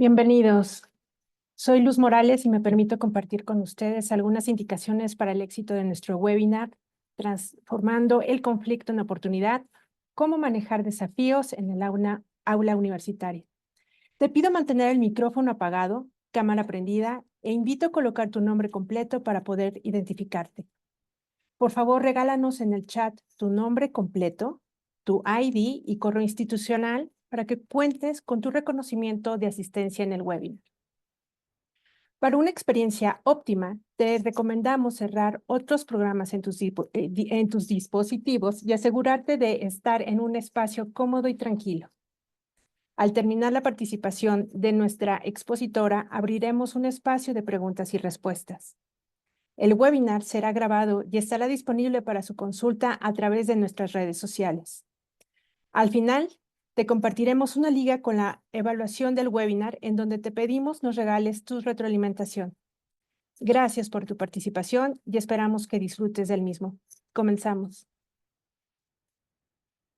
Bienvenidos. Soy Luz Morales y me permito compartir con ustedes algunas indicaciones para el éxito de nuestro webinar, Transformando el conflicto en oportunidad, cómo manejar desafíos en el aula universitaria. Te pido mantener el micrófono apagado, cámara prendida e invito a colocar tu nombre completo para poder identificarte. Por favor, regálanos en el chat tu nombre completo, tu ID y correo institucional para que cuentes con tu reconocimiento de asistencia en el webinar. Para una experiencia óptima, te recomendamos cerrar otros programas en tus dispositivos y asegurarte de estar en un espacio cómodo y tranquilo. Al terminar la participación de nuestra expositora, abriremos un espacio de preguntas y respuestas. El webinar será grabado y estará disponible para su consulta a través de nuestras redes sociales. Al final, te compartiremos una liga con la evaluación del webinar en donde te pedimos nos regales tu retroalimentación. Gracias por tu participación y esperamos que disfrutes del mismo. Comenzamos.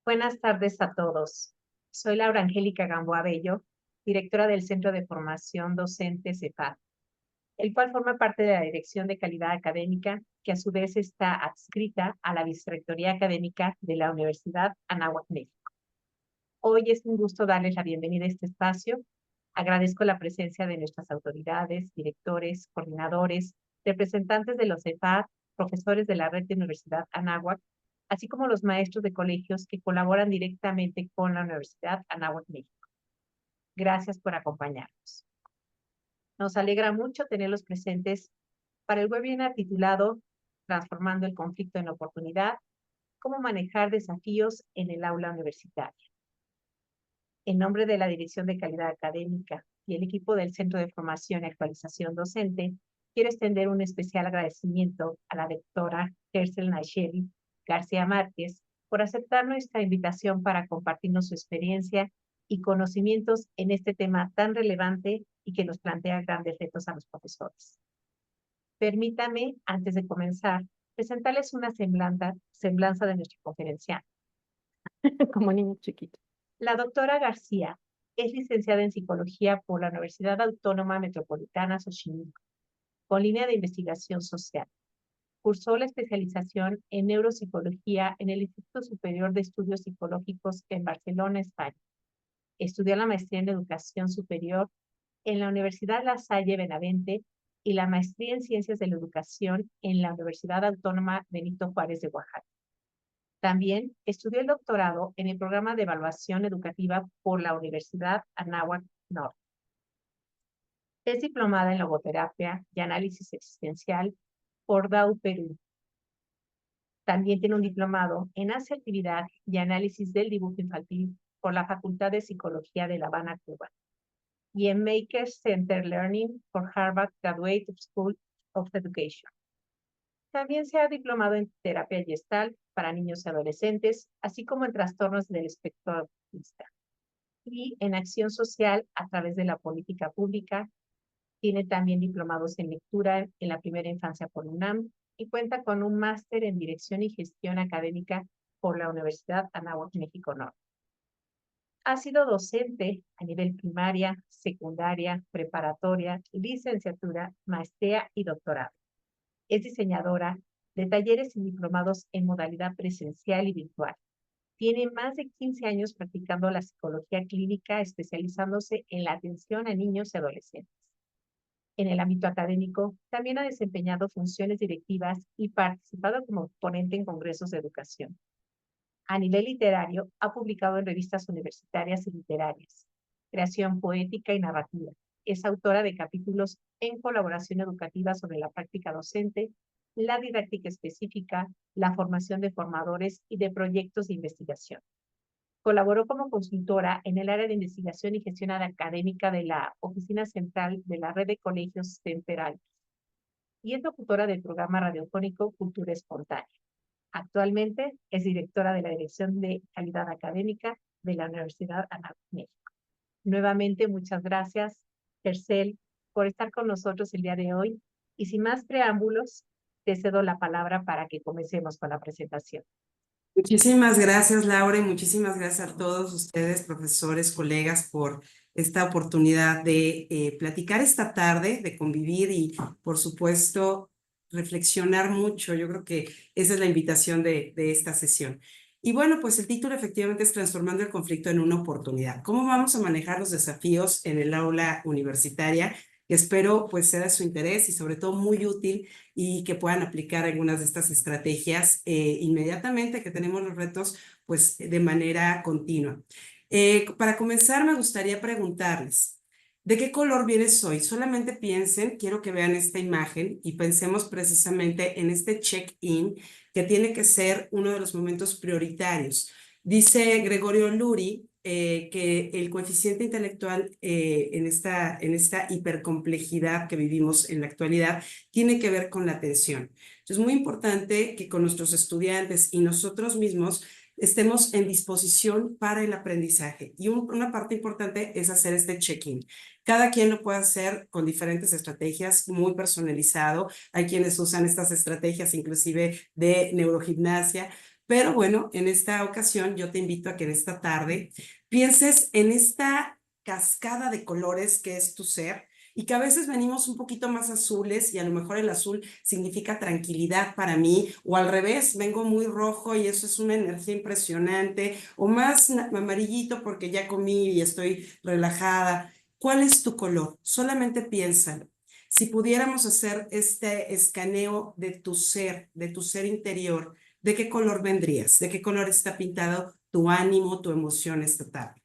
Buenas tardes a todos. Soy Laura Angélica Gamboa Bello, directora del Centro de Formación Docente CEFAD, el cual forma parte de la Dirección de Calidad Académica, que a su vez está adscrita a la Vicerrectoría Académica de la Universidad Anáhuac, México. Hoy es un gusto darles la bienvenida a este espacio. Agradezco la presencia de nuestras autoridades, directores, coordinadores, representantes de los CEFAD, profesores de la Red de Universidad Anáhuac, así como los maestros de colegios que colaboran directamente con la Universidad Anáhuac, México. Gracias por acompañarnos. Nos alegra mucho tenerlos presentes para el webinar titulado Transformando el conflicto en oportunidad, cómo manejar desafíos en el aula universitaria. En nombre de la Dirección de Calidad Académica y el equipo del Centro de Formación y Actualización Docente, quiero extender un especial agradecimiento a la doctora Kersel Nayeli García Márquez por aceptar nuestra invitación para compartirnos su experiencia y conocimientos en este tema tan relevante y que nos plantea grandes retos a los profesores. Permítame, antes de comenzar, presentarles una semblanza de nuestra conferenciante. Como niño chiquito. La doctora García es licenciada en Psicología por la Universidad Autónoma Metropolitana Xochimilco, con línea de investigación social. Cursó la especialización en Neuropsicología en el Instituto Superior de Estudios Psicológicos en Barcelona, España. Estudió la maestría en Educación Superior en la Universidad La Salle Benavente y la maestría en Ciencias de la Educación en la Universidad Autónoma Benito Juárez de Oaxaca. También estudió el doctorado en el programa de evaluación educativa por la Universidad Anáhuac Norte. Es diplomada en logoterapia y análisis existencial por DAU Perú. También tiene un diplomado en asertividad y análisis del dibujo infantil por la Facultad de Psicología de La Habana, Cuba. Y en Maker Center Learning por Harvard Graduate School of Education. También se ha diplomado en terapia gestal para niños y adolescentes, así como en trastornos del espectro autista. Y en acción social a través de la política pública. Tiene también diplomados en lectura en la primera infancia por UNAM y cuenta con un máster en dirección y gestión académica por la Universidad Anáhuac, México Norte. Ha sido docente a nivel primaria, secundaria, preparatoria, licenciatura, maestría y doctorado. Es diseñadora de talleres y diplomados en modalidad presencial y virtual. Tiene más de 15 años practicando la psicología clínica, especializándose en la atención a niños y adolescentes. En el ámbito académico, también ha desempeñado funciones directivas y participado como ponente en congresos de educación. A nivel literario, ha publicado en revistas universitarias y literarias, creación poética y narrativa. Es autora de capítulos en colaboración educativa sobre la práctica docente, la didáctica específica, la formación de formadores y de proyectos de investigación. Colaboró como consultora en el área de investigación y gestión académica de la Oficina Central de la Red de Colegios Temperal y es locutora del programa radiofónico Cultura Espontánea. Actualmente es directora de la Dirección de Calidad Académica de la Universidad Anáhuac, México. Nuevamente, muchas gracias, Kersel, por estar con nosotros el día de hoy. Y sin más preámbulos, te cedo la palabra para que comencemos con la presentación. Muchísimas gracias, Laura, y muchísimas gracias a todos ustedes, profesores, colegas, por esta oportunidad de platicar esta tarde, de convivir y, por supuesto, reflexionar mucho. Yo creo que esa es la invitación de esta sesión. Y bueno, pues el título efectivamente es Transformando el conflicto en una oportunidad. ¿Cómo vamos a manejar los desafíos en el aula universitaria? Espero pues sea de su interés y sobre todo muy útil y que puedan aplicar algunas de estas estrategias inmediatamente que tenemos los retos pues de manera continua. Para comenzar me gustaría preguntarles, ¿de qué color vienes hoy? Solamente piensen, quiero que vean esta imagen y pensemos precisamente en este check-in que tiene que ser uno de los momentos prioritarios. Dice Gregorio Luri que el coeficiente intelectual en esta hipercomplejidad que vivimos en la actualidad tiene que ver con la atención. Entonces, es muy importante que con nuestros estudiantes y nosotros mismos estemos en disposición para el aprendizaje. Y una parte importante es hacer este check-in. Cada quien lo puede hacer con diferentes estrategias, muy personalizado. Hay quienes usan estas estrategias inclusive de neurogimnasia. Pero bueno, en esta ocasión yo te invito a que en esta tarde pienses en esta cascada de colores que es tu ser y que a veces venimos un poquito más azules y a lo mejor el azul significa tranquilidad para mí, o al revés, vengo muy rojo y eso es una energía impresionante, o más amarillito porque ya comí y estoy relajada. ¿Cuál es tu color? Solamente piénsalo. Si pudiéramos hacer este escaneo de tu ser interior, ¿de qué color vendrías? ¿De qué color está pintado tu ánimo, tu emoción esta tarde?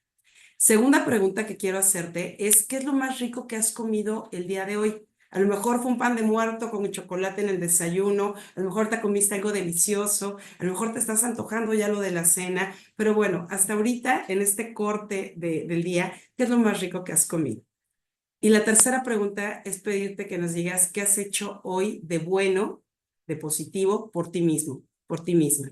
Segunda pregunta que quiero hacerte es, ¿qué es lo más rico que has comido el día de hoy? A lo mejor fue un pan de muerto con chocolate en el desayuno, a lo mejor te comiste algo delicioso, a lo mejor te estás antojando ya lo de la cena, pero bueno, hasta ahorita, en este corte del día, ¿qué es lo más rico que has comido? Y la tercera pregunta es pedirte que nos digas qué has hecho hoy de bueno, de positivo, por ti mismo, por ti misma.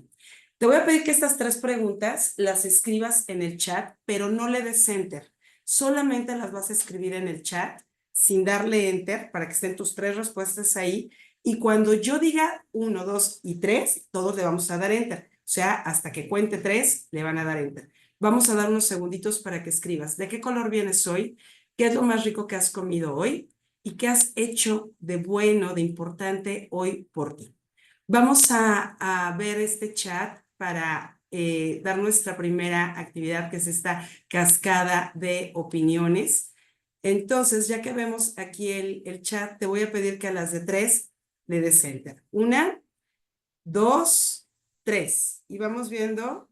Te voy a pedir que estas tres preguntas las escribas en el chat, pero no le des enter. Solamente las vas a escribir en el chat sin darle enter para que estén tus tres respuestas ahí. Y cuando yo diga 1, 2 y 3, todos le vamos a dar enter. O sea, hasta que cuente 3, le van a dar enter. Vamos a dar unos segunditos para que escribas. ¿De qué color vienes hoy? ¿Qué es lo más rico que has comido hoy? ¿Y qué has hecho de bueno, de importante hoy por ti? Vamos a ver este chat para dar nuestra primera actividad, que es esta cascada de opiniones. Entonces, ya que vemos aquí el chat, te voy a pedir que a las de 3 le des enter. 1, 2, 3. Y vamos viendo.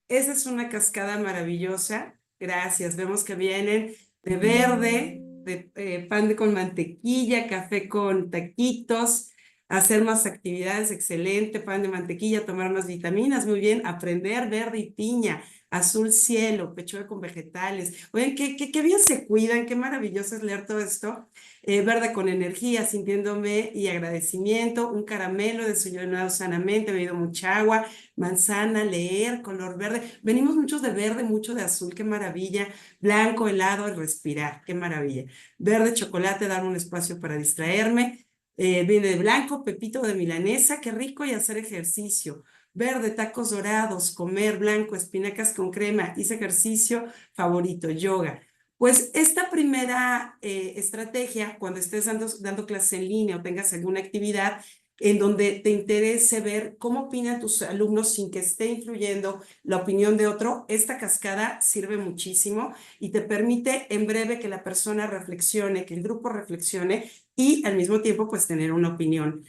Esa es una cascada maravillosa. Gracias. Vemos que vienen de verde, de pan con mantequilla, café con taquitos, hacer más actividades, excelente, pan de mantequilla, tomar más vitaminas, muy bien, aprender verde y piña, azul cielo, pechuga con vegetales. Oigan, qué bien se cuidan, qué maravilloso es leer todo esto. Verde con energía, sintiéndome y agradecimiento, un caramelo desayunado sanamente, bebido mucha agua, manzana, leer, color verde. Venimos muchos de verde, mucho de azul, qué maravilla. Blanco, helado y respirar, qué maravilla. Verde, chocolate, dar un espacio para distraerme. Viene de blanco, pepito de milanesa, qué rico, y hacer ejercicio. Verde, tacos dorados, comer blanco, espinacas con crema, hice ejercicio, favorito, yoga. Pues esta primera estrategia, cuando estés dando clases en línea o tengas alguna actividad en donde te interese ver cómo opinan tus alumnos sin que esté influyendo la opinión de otro, esta cascada sirve muchísimo y te permite en breve que la persona reflexione, que el grupo reflexione y al mismo tiempo pues tener una opinión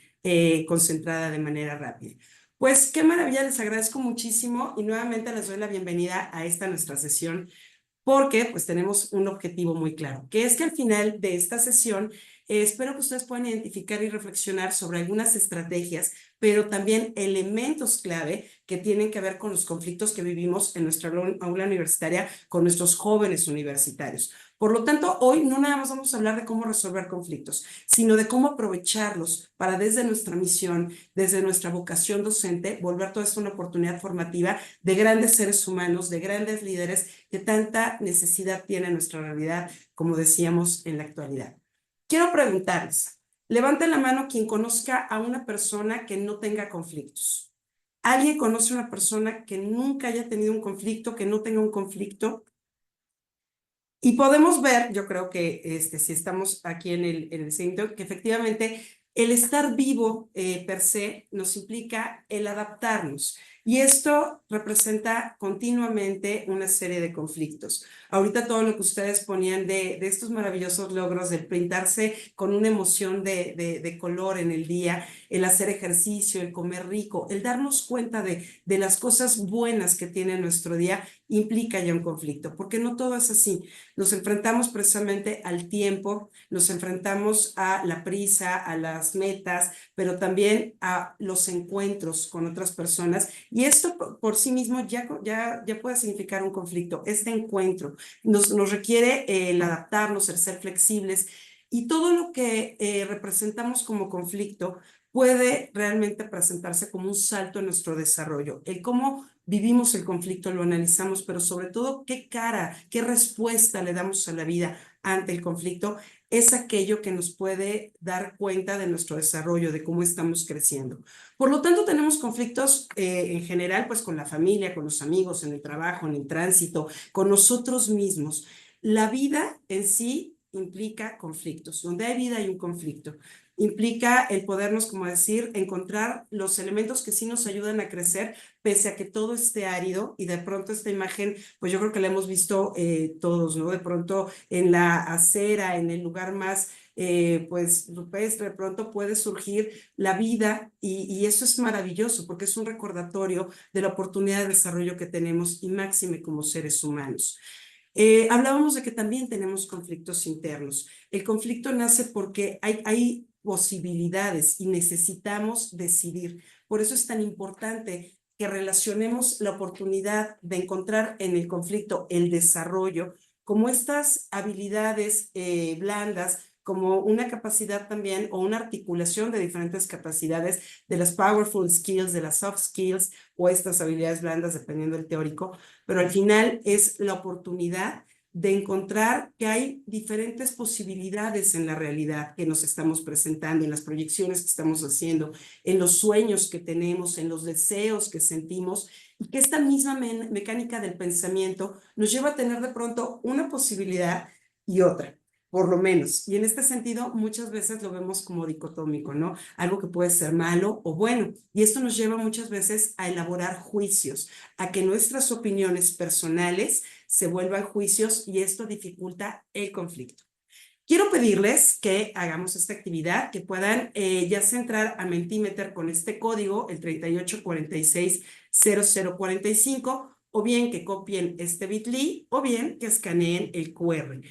concentrada de manera rápida. Pues qué maravilla, les agradezco muchísimo y nuevamente les doy la bienvenida a esta nuestra sesión porque pues tenemos un objetivo muy claro, que es que al final de esta sesión espero que ustedes puedan identificar y reflexionar sobre algunas estrategias, pero también elementos clave que tienen que ver con los conflictos que vivimos en nuestra aula universitaria con nuestros jóvenes universitarios. Por lo tanto, hoy no nada más vamos a hablar de cómo resolver conflictos, sino de cómo aprovecharlos para desde nuestra misión, desde nuestra vocación docente, volver toda esto una oportunidad formativa de grandes seres humanos, de grandes líderes que tanta necesidad tiene nuestra realidad, como decíamos en la actualidad. Quiero preguntarles, levanten la mano quien conozca a una persona que no tenga conflictos. ¿Alguien conoce a una persona que nunca haya tenido un conflicto, que no tenga un conflicto? Y podemos ver, yo creo que si estamos aquí en el centro, que efectivamente el estar vivo per se nos implica el adaptarnos. Y esto representa continuamente una serie de conflictos. Ahorita todo lo que ustedes ponían de estos maravillosos logros, del pintarse con una emoción de color en el día, el hacer ejercicio, el comer rico, el darnos cuenta de las cosas buenas que tiene nuestro día, implica ya un conflicto, porque no todo es así. Nos enfrentamos precisamente al tiempo, nos enfrentamos a la prisa, a las metas, pero también a los encuentros con otras personas. Y esto por sí mismo ya puede significar un conflicto. Este encuentro nos requiere el adaptarnos, el ser flexibles. Y todo lo que representamos como conflicto puede realmente presentarse como un salto en nuestro desarrollo. El cómo vivimos el conflicto, lo analizamos, pero sobre todo qué cara, qué respuesta le damos a la vida ante el conflicto, es aquello que nos puede dar cuenta de nuestro desarrollo, de cómo estamos creciendo. Por lo tanto, tenemos conflictos en general, pues con la familia, con los amigos, en el trabajo, en el tránsito, con nosotros mismos. La vida en sí implica conflictos. Donde hay vida hay un conflicto. Implica el podernos, como decir, encontrar los elementos que sí nos ayudan a crecer, pese a que todo esté árido. Y de pronto esta imagen, pues yo creo que la hemos visto todos, ¿no? De pronto en la acera, en el lugar más pues rupestre, de pronto puede surgir la vida y eso es maravilloso porque es un recordatorio de la oportunidad de desarrollo que tenemos y máxime como seres humanos. Hablábamos de que también tenemos conflictos internos. El conflicto nace porque hay posibilidades y necesitamos decidir. Por eso es tan importante que relacionemos la oportunidad de encontrar en el conflicto el desarrollo como estas habilidades blandas, como una capacidad también o una articulación de diferentes capacidades, de las powerful skills, de las soft skills o estas habilidades blandas, dependiendo del teórico, pero al final es la oportunidad de encontrar que hay diferentes posibilidades en la realidad que nos estamos presentando, en las proyecciones que estamos haciendo, en los sueños que tenemos, en los deseos que sentimos, y que esta misma mecánica del pensamiento nos lleva a tener de pronto una posibilidad y otra, por lo menos. Y en este sentido, muchas veces lo vemos como dicotómico, ¿no? Algo que puede ser malo o bueno. Y esto nos lleva muchas veces a elaborar juicios, a que nuestras opiniones personales se vuelvan juicios y esto dificulta el conflicto. Quiero pedirles que hagamos esta actividad, que puedan ya sea entrar a Mentimeter con este código, el 38460045, o bien que copien este bit.ly, o bien que escaneen el QR.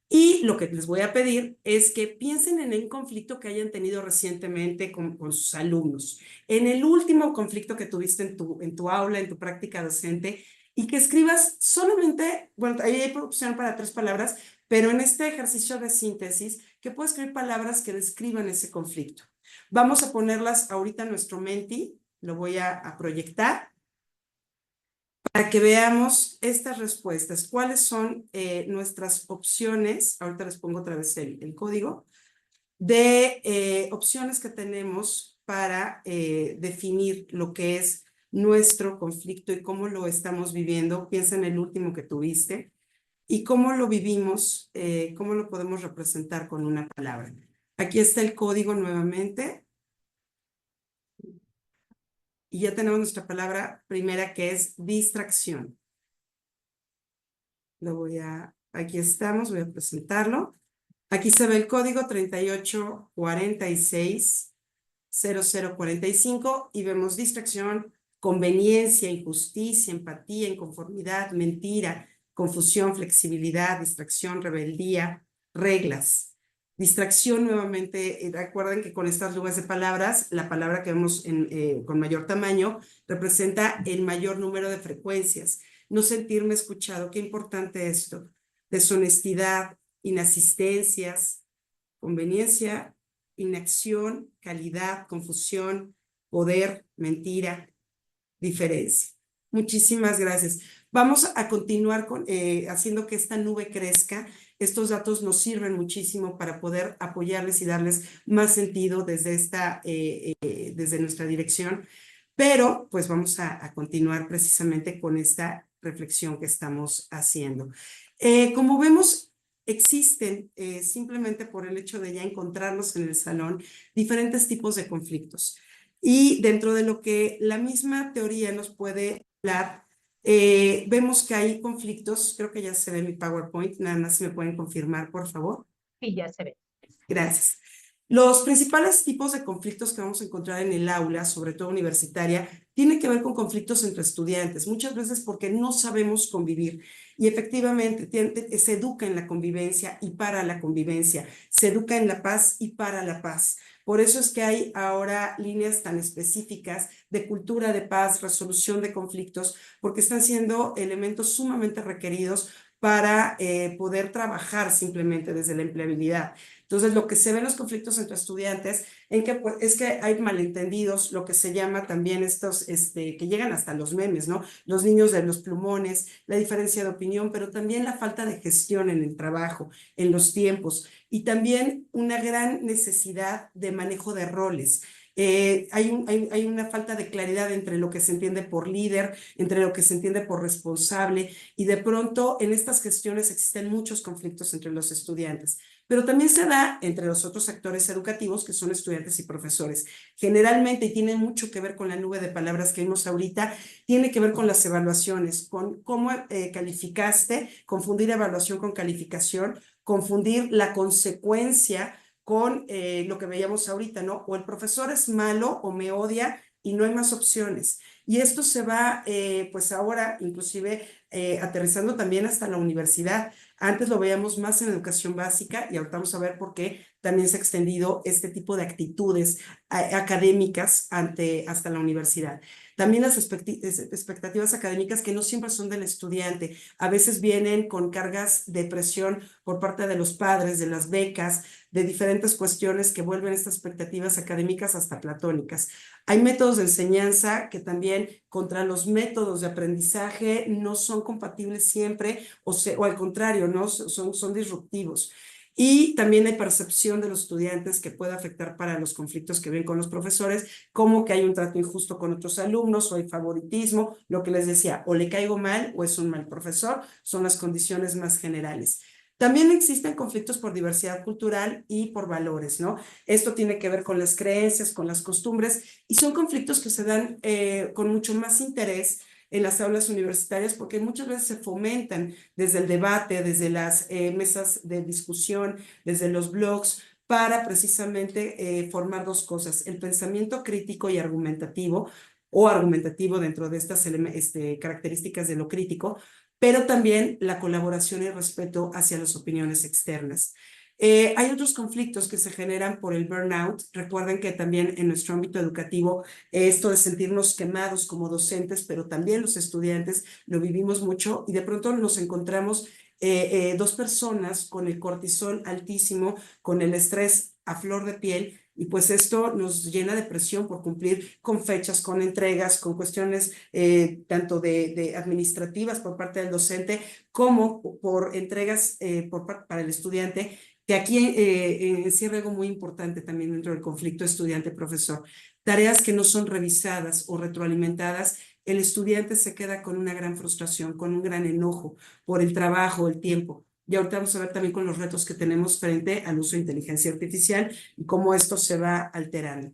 Y lo que les voy a pedir es que piensen en el conflicto que hayan tenido recientemente con sus alumnos, en el último conflicto que tuviste en tu aula, en tu práctica docente, y que escribas solamente, bueno, ahí hay opción para 3 palabras, pero en este ejercicio de síntesis, que puedas escribir palabras que describan ese conflicto. Vamos a ponerlas ahorita en nuestro Menti, lo voy a proyectar, para que veamos estas respuestas. ¿Cuáles son nuestras opciones? Ahorita les pongo otra vez el código de opciones que tenemos para definir lo que es nuestro conflicto y cómo lo estamos viviendo. Piensa en el último que tuviste y cómo lo vivimos, cómo lo podemos representar con una palabra. Aquí está el código nuevamente. Y ya tenemos nuestra palabra primera, que es distracción. Aquí estamos, voy a presentarlo. Aquí se ve el código 38460045 y vemos distracción, conveniencia, injusticia, empatía, inconformidad, mentira, confusión, flexibilidad, distracción, rebeldía, reglas. Distracción nuevamente, recuerden que con estas lugas de palabras, la palabra que vemos con mayor tamaño representa el mayor número de frecuencias. No sentirme escuchado, qué importante esto. Deshonestidad, inasistencias, conveniencia, inacción, calidad, confusión, poder, mentira, diferencia. Muchísimas gracias. Vamos a continuar haciendo que esta nube crezca. Estos datos nos sirven muchísimo para poder apoyarles y darles más sentido desde nuestra dirección. Pero pues vamos a continuar precisamente con esta reflexión que estamos haciendo. Como vemos, existen, simplemente por el hecho de ya encontrarnos en el salón, diferentes tipos de conflictos. Y dentro de lo que la misma teoría nos puede hablar, vemos que hay conflictos. Creo que ya se ve mi PowerPoint, nada más si me pueden confirmar, por favor. Sí, ya se ve. Gracias. Los principales tipos de conflictos que vamos a encontrar en el aula, sobre todo universitaria, tienen que ver con conflictos entre estudiantes, muchas veces porque no sabemos convivir. Y efectivamente se educa en la convivencia y para la convivencia, se educa en la paz y para la paz. Por eso es que hay ahora líneas tan específicas de cultura de paz, resolución de conflictos, porque están siendo elementos sumamente requeridos para poder trabajar simplemente desde la empleabilidad. Entonces, lo que se ve en los conflictos entre estudiantes pues, es que hay malentendidos, lo que se llama también estos, que llegan hasta los memes, ¿no? Los niños de los plumones, la diferencia de opinión, pero también la falta de gestión en el trabajo, en los tiempos, y también una gran necesidad de manejo de roles. Hay una falta de claridad entre lo que se entiende por líder, entre lo que se entiende por responsable, y de pronto en estas gestiones existen muchos conflictos entre los estudiantes. Pero también se da entre los otros actores educativos, que son estudiantes y profesores. Generalmente, y tiene mucho que ver con la nube de palabras que vimos ahorita, tiene que ver con las evaluaciones, con cómo calificaste, confundir evaluación con calificación, confundir la consecuencia con lo que veíamos ahorita, ¿no? O el profesor es malo o me odia y no hay más opciones. Y esto se va, pues ahora, inclusive, aterrizando también hasta la universidad. Antes lo veíamos más en educación básica y ahorita vamos a ver por qué también se ha extendido este tipo de actitudes académicas hasta la universidad. También las expectativas académicas que no siempre son del estudiante, a veces vienen con cargas de presión por parte de los padres, de las becas, de diferentes cuestiones que vuelven estas expectativas académicas hasta platónicas. Hay métodos de enseñanza que también contra los métodos de aprendizaje no son compatibles siempre o al contrario, ¿no? Son disruptivos. Y también hay percepción de los estudiantes que puede afectar para los conflictos que ven con los profesores, como que hay un trato injusto con otros alumnos o hay favoritismo, lo que les decía, o le caigo mal o es un mal profesor, son las condiciones más generales. También existen conflictos por diversidad cultural y por valores, ¿no? Esto tiene que ver con las creencias, con las costumbres, y son conflictos que se dan con mucho más interés en las aulas universitarias porque muchas veces se fomentan desde el debate, desde las mesas de discusión, desde los blogs, para precisamente formar dos cosas, el pensamiento crítico y argumentativo, o argumentativo dentro de estas características de lo crítico, pero también la colaboración y respeto hacia las opiniones externas. Hay otros conflictos que se generan por el burnout. Recuerden que también en nuestro ámbito educativo, esto de sentirnos quemados como docentes, pero también los estudiantes lo vivimos mucho y de pronto nos encontramos dos personas con el cortisol altísimo, con el estrés a flor de piel, y pues esto nos llena de presión por cumplir con fechas, con entregas, con cuestiones tanto de administrativas por parte del docente como por entregas para el estudiante, que aquí encierra algo muy importante también dentro del conflicto estudiante-profesor. Tareas que no son revisadas o retroalimentadas, el estudiante se queda con una gran frustración, con un gran enojo por el trabajo, el tiempo. Y ahorita vamos a ver también con los retos que tenemos frente al uso de inteligencia artificial y cómo esto se va alterando.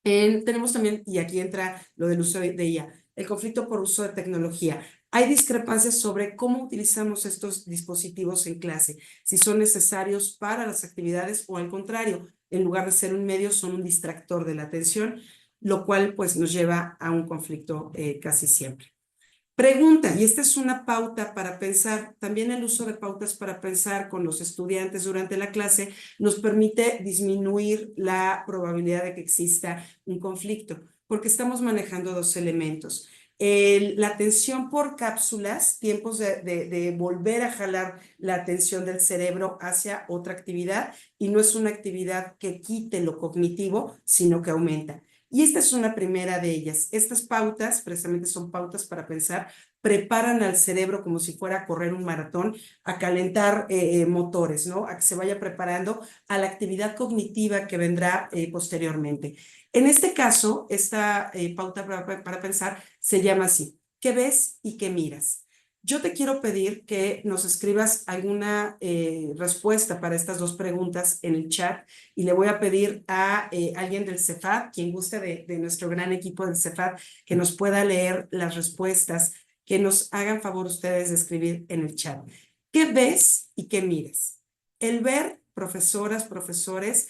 Tenemos también, y aquí entra lo del uso de IA, el conflicto por uso de tecnología. Hay discrepancias sobre cómo utilizamos estos dispositivos en clase, si son necesarios para las actividades o al contrario, en lugar de ser un medio, son un distractor de la atención, lo cual pues nos lleva a un conflicto casi siempre. Pregunta, y esta es una pauta para pensar, también el uso de pautas para pensar con los estudiantes durante la clase nos permite disminuir la probabilidad de que exista un conflicto, porque estamos manejando dos elementos. La atención por cápsulas, tiempos de volver a jalar la atención del cerebro hacia otra actividad, y no es una actividad que quite lo cognitivo, sino que aumenta. Y esta es una primera de ellas. Estas pautas, precisamente son pautas para pensar, preparan al cerebro como si fuera a correr un maratón, a calentar motores, ¿no? A que se vaya preparando a la actividad cognitiva que vendrá posteriormente. En este caso, esta pauta para pensar se llama así: ¿qué ves y qué miras? Yo te quiero pedir que nos escribas alguna respuesta para estas dos preguntas en el chat y le voy a pedir a alguien del CEFAD, quien guste de nuestro gran equipo del CEFAD, que nos pueda leer las respuestas, que nos hagan favor ustedes de escribir en el chat. ¿Qué ves y qué miras? El ver, profesoras, profesores,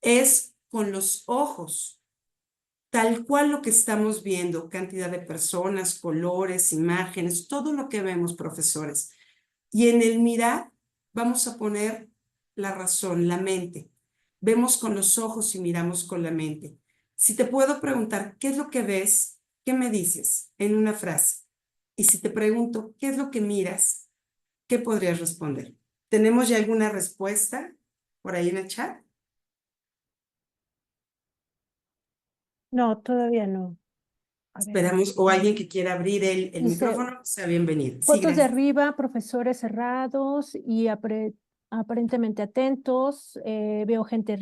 es con los ojos, tal cual lo que estamos viendo, cantidad de personas, colores, imágenes, todo lo que vemos, profesores. Y en el mirar vamos a poner la razón, la mente. Vemos con los ojos y miramos con la mente. Si te puedo preguntar, ¿qué es lo que ves? ¿Qué me dices en una frase? Y si te pregunto, ¿qué es lo que miras? ¿Qué podrías responder? ¿Tenemos ya alguna respuesta por ahí en el chat? No, todavía no. A ver. Esperamos, o alguien que quiera abrir el Dice, micrófono, sea bienvenido. Sí, fotos de gracias. arriba, profesores cerrados y aparentemente atentos. Veo gente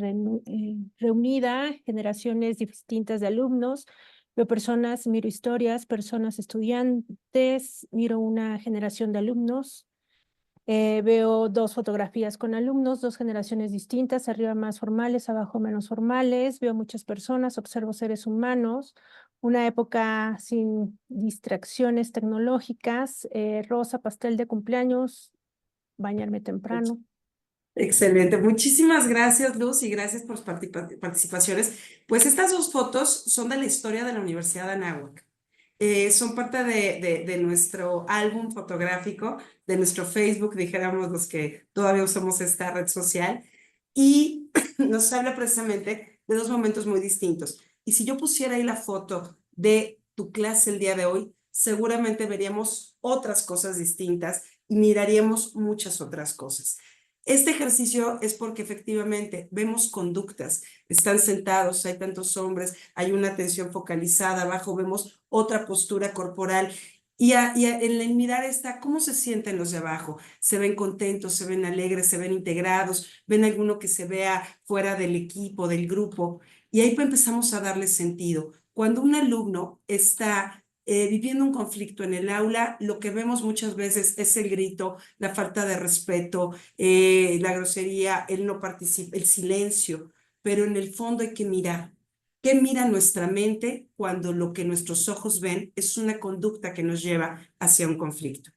reunida, generaciones distintas de alumnos. Veo personas, miro historias, personas estudiantes, miro una generación de alumnos. Veo dos fotografías con alumnos, dos generaciones distintas, arriba más formales, abajo menos formales. Veo muchas personas, observo seres humanos, una época sin distracciones tecnológicas, rosa, pastel de cumpleaños, bañarme temprano. Excelente. Muchísimas gracias, Luz, y gracias por sus participaciones. Pues estas dos fotos son de la historia de la Universidad de Anáhuac. Son parte de nuestro álbum fotográfico, de nuestro Facebook, dijéramos los que todavía usamos esta red social, y nos habla precisamente de dos momentos muy distintos. Y si yo pusiera ahí la foto de tu clase el día de hoy, seguramente veríamos otras cosas distintas y miraríamos muchas otras cosas. Este ejercicio es porque efectivamente vemos conductas, están sentados, hay tantos hombres, hay una atención focalizada, abajo vemos otra postura corporal en el mirar está cómo se sienten los de abajo, se ven contentos, se ven alegres, se ven integrados, ven alguno que se vea fuera del equipo, del grupo, y ahí empezamos a darle sentido. Cuando un alumno está viviendo un conflicto en el aula, lo que vemos muchas veces es el grito, la falta de respeto, la grosería, el no participar, el silencio, pero en el fondo hay que mirar. ¿Qué mira nuestra mente cuando lo que nuestros ojos ven es una conducta que nos lleva hacia un conflicto?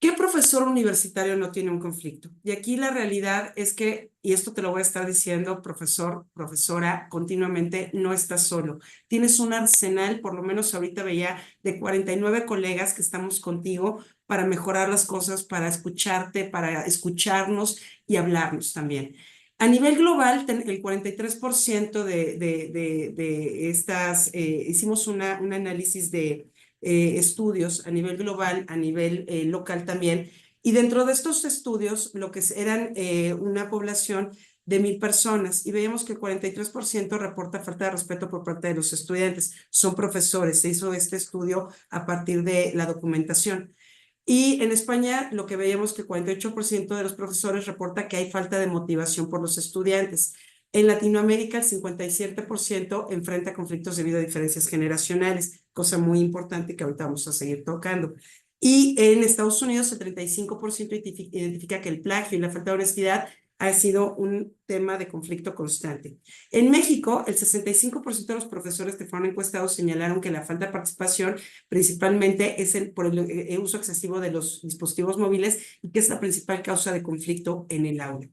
¿Qué profesor universitario no tiene un conflicto? Y aquí la realidad es que, y esto te lo voy a estar diciendo, profesor, profesora, continuamente, no estás solo. Tienes un arsenal, por lo menos ahorita veía, de 49 colegas que estamos contigo para mejorar las cosas, para escucharte, para escucharnos y hablarnos también. A nivel global, el 43% de estas, hicimos un análisis de estudios a nivel global, a nivel local también, y dentro de estos estudios, lo que eran una población de 1,000 personas, y veíamos que el 43% reporta falta de respeto por parte de los estudiantes, son profesores, se hizo este estudio a partir de la documentación. Y en España lo que veíamos que el 48% de los profesores reporta que hay falta de motivación por los estudiantes. En Latinoamérica el 57% enfrenta conflictos debido a diferencias generacionales, cosa muy importante que ahorita vamos a seguir tocando. Y en Estados Unidos el 35% identifica que el plagio y la falta de honestidad ha sido un tema de conflicto constante. En México, el 65% de los profesores que fueron encuestados señalaron que la falta de participación principalmente es por el uso excesivo de los dispositivos móviles y que es la principal causa de conflicto en el aula.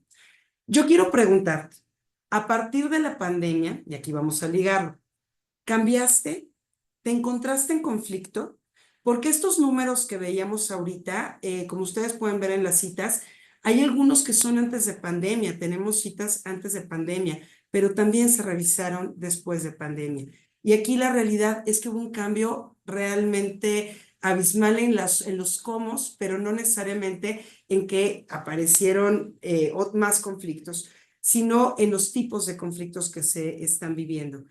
Yo quiero preguntarte, a partir de la pandemia, y aquí vamos a ligarlo, ¿cambiaste? ¿Te encontraste en conflicto? Porque estos números que veíamos ahorita, como ustedes pueden ver en las citas, hay algunos que son antes de pandemia, tenemos citas antes de pandemia, pero también se revisaron después de pandemia. Y aquí la realidad es que hubo un cambio realmente abismal en los cómo, pero no necesariamente en que aparecieron más conflictos, sino en los tipos de conflictos que se están viviendo.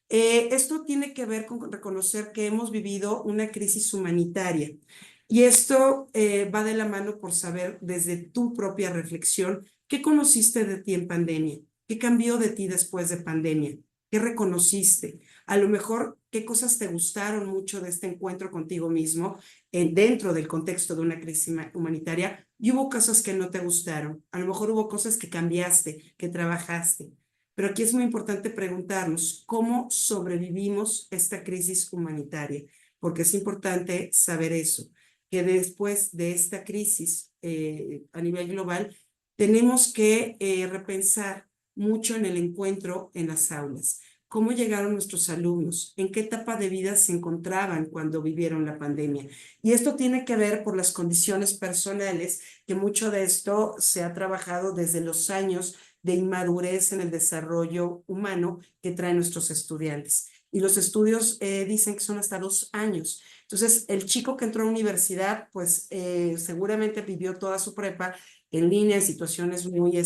Esto tiene que ver con reconocer que hemos vivido una crisis humanitaria y esto va de la mano por saber desde tu propia reflexión qué conociste de ti en pandemia, qué cambió de ti después de pandemia, ¿Qué reconociste? A lo mejor, ¿qué cosas te gustaron mucho de este encuentro contigo mismo dentro del contexto de una crisis humanitaria? Y hubo cosas que no te gustaron. A lo mejor hubo cosas que cambiaste, que trabajaste. Pero aquí es muy importante preguntarnos cómo sobrevivimos esta crisis humanitaria, porque es importante saber eso, que después de esta crisis a nivel global, tenemos que repensar mucho en el encuentro en las aulas. ¿Cómo llegaron nuestros alumnos? ¿En qué etapa de vida se encontraban cuando vivieron la pandemia? Y esto tiene que ver por las condiciones personales, que mucho de esto se ha trabajado desde los años de inmadurez en el desarrollo humano que traen nuestros estudiantes. Y los estudios dicen que son hasta 2 años. Entonces, el chico que entró a universidad, pues seguramente vivió toda su prepa en línea, en situaciones muy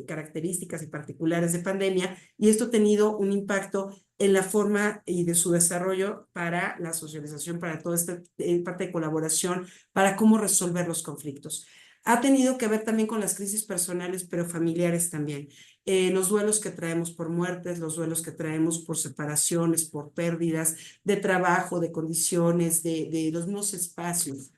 características y particulares de pandemia, y esto ha tenido un impacto en la forma y de su desarrollo para la socialización, para toda esta parte de colaboración, para cómo resolver los conflictos. Ha tenido que ver también con las crisis personales, pero familiares también. Los duelos que traemos por muertes, los duelos que traemos por separaciones, por pérdidas de trabajo, de condiciones, de los mismos espacios.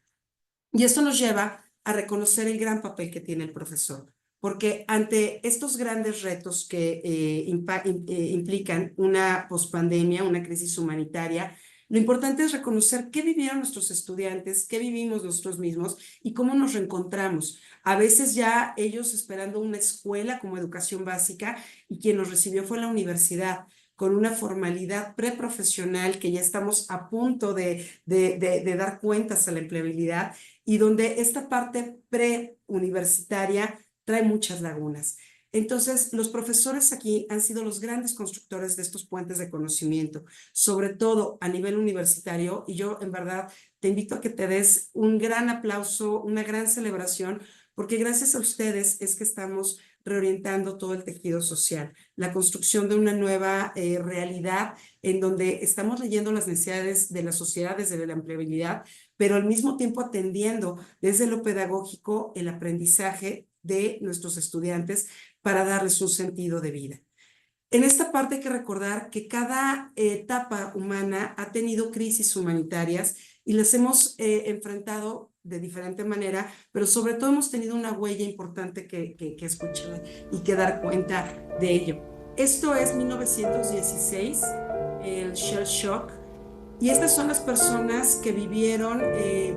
Y esto nos lleva a reconocer el gran papel que tiene el profesor, porque ante estos grandes retos que implican una pospandemia, una crisis humanitaria, lo importante es reconocer qué vivieron nuestros estudiantes, qué vivimos nosotros mismos y cómo nos reencontramos. A veces ya ellos esperando una escuela como educación básica y quien nos recibió fue la universidad, con una formalidad preprofesional que ya estamos a punto de dar cuentas a la empleabilidad y donde esta parte preuniversitaria trae muchas lagunas. Entonces, los profesores aquí han sido los grandes constructores de estos puentes de conocimiento, sobre todo a nivel universitario, y yo en verdad te invito a que te des un gran aplauso, una gran celebración, porque gracias a ustedes es que estamos reorientando todo el tejido social, la construcción de una nueva realidad en donde estamos leyendo las necesidades de la sociedad desde la empleabilidad, pero al mismo tiempo atendiendo desde lo pedagógico el aprendizaje de nuestros estudiantes para darles un sentido de vida. En esta parte hay que recordar que cada etapa humana ha tenido crisis humanitarias y las hemos enfrentado de diferente manera, pero sobre todo hemos tenido una huella importante que escuchar y que dar cuenta de ello. Esto es 1916, el Shell Shock, y estas son las personas que vivieron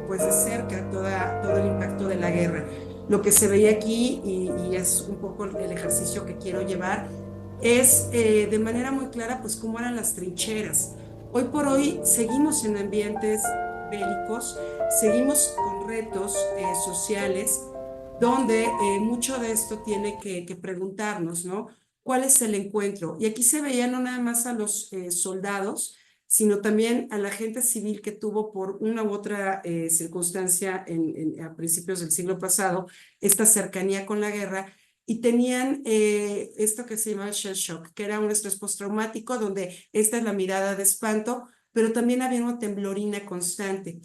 pues de cerca todo el impacto de la guerra. Lo que se veía aquí, y es un poco el ejercicio que quiero llevar, es de manera muy clara pues cómo eran las trincheras. Hoy por hoy seguimos en ambientes bélicos, seguimos con retos sociales, donde mucho de esto tiene que preguntarnos, ¿no? ¿Cuál es el encuentro? Y aquí se veía no nada más a los soldados, sino también a la gente civil que tuvo por una u otra circunstancia a principios del siglo pasado esta cercanía con la guerra, y tenían esto que se llama shell shock, que era un estrés postraumático, donde esta es la mirada de espanto, pero también había una temblorina constante.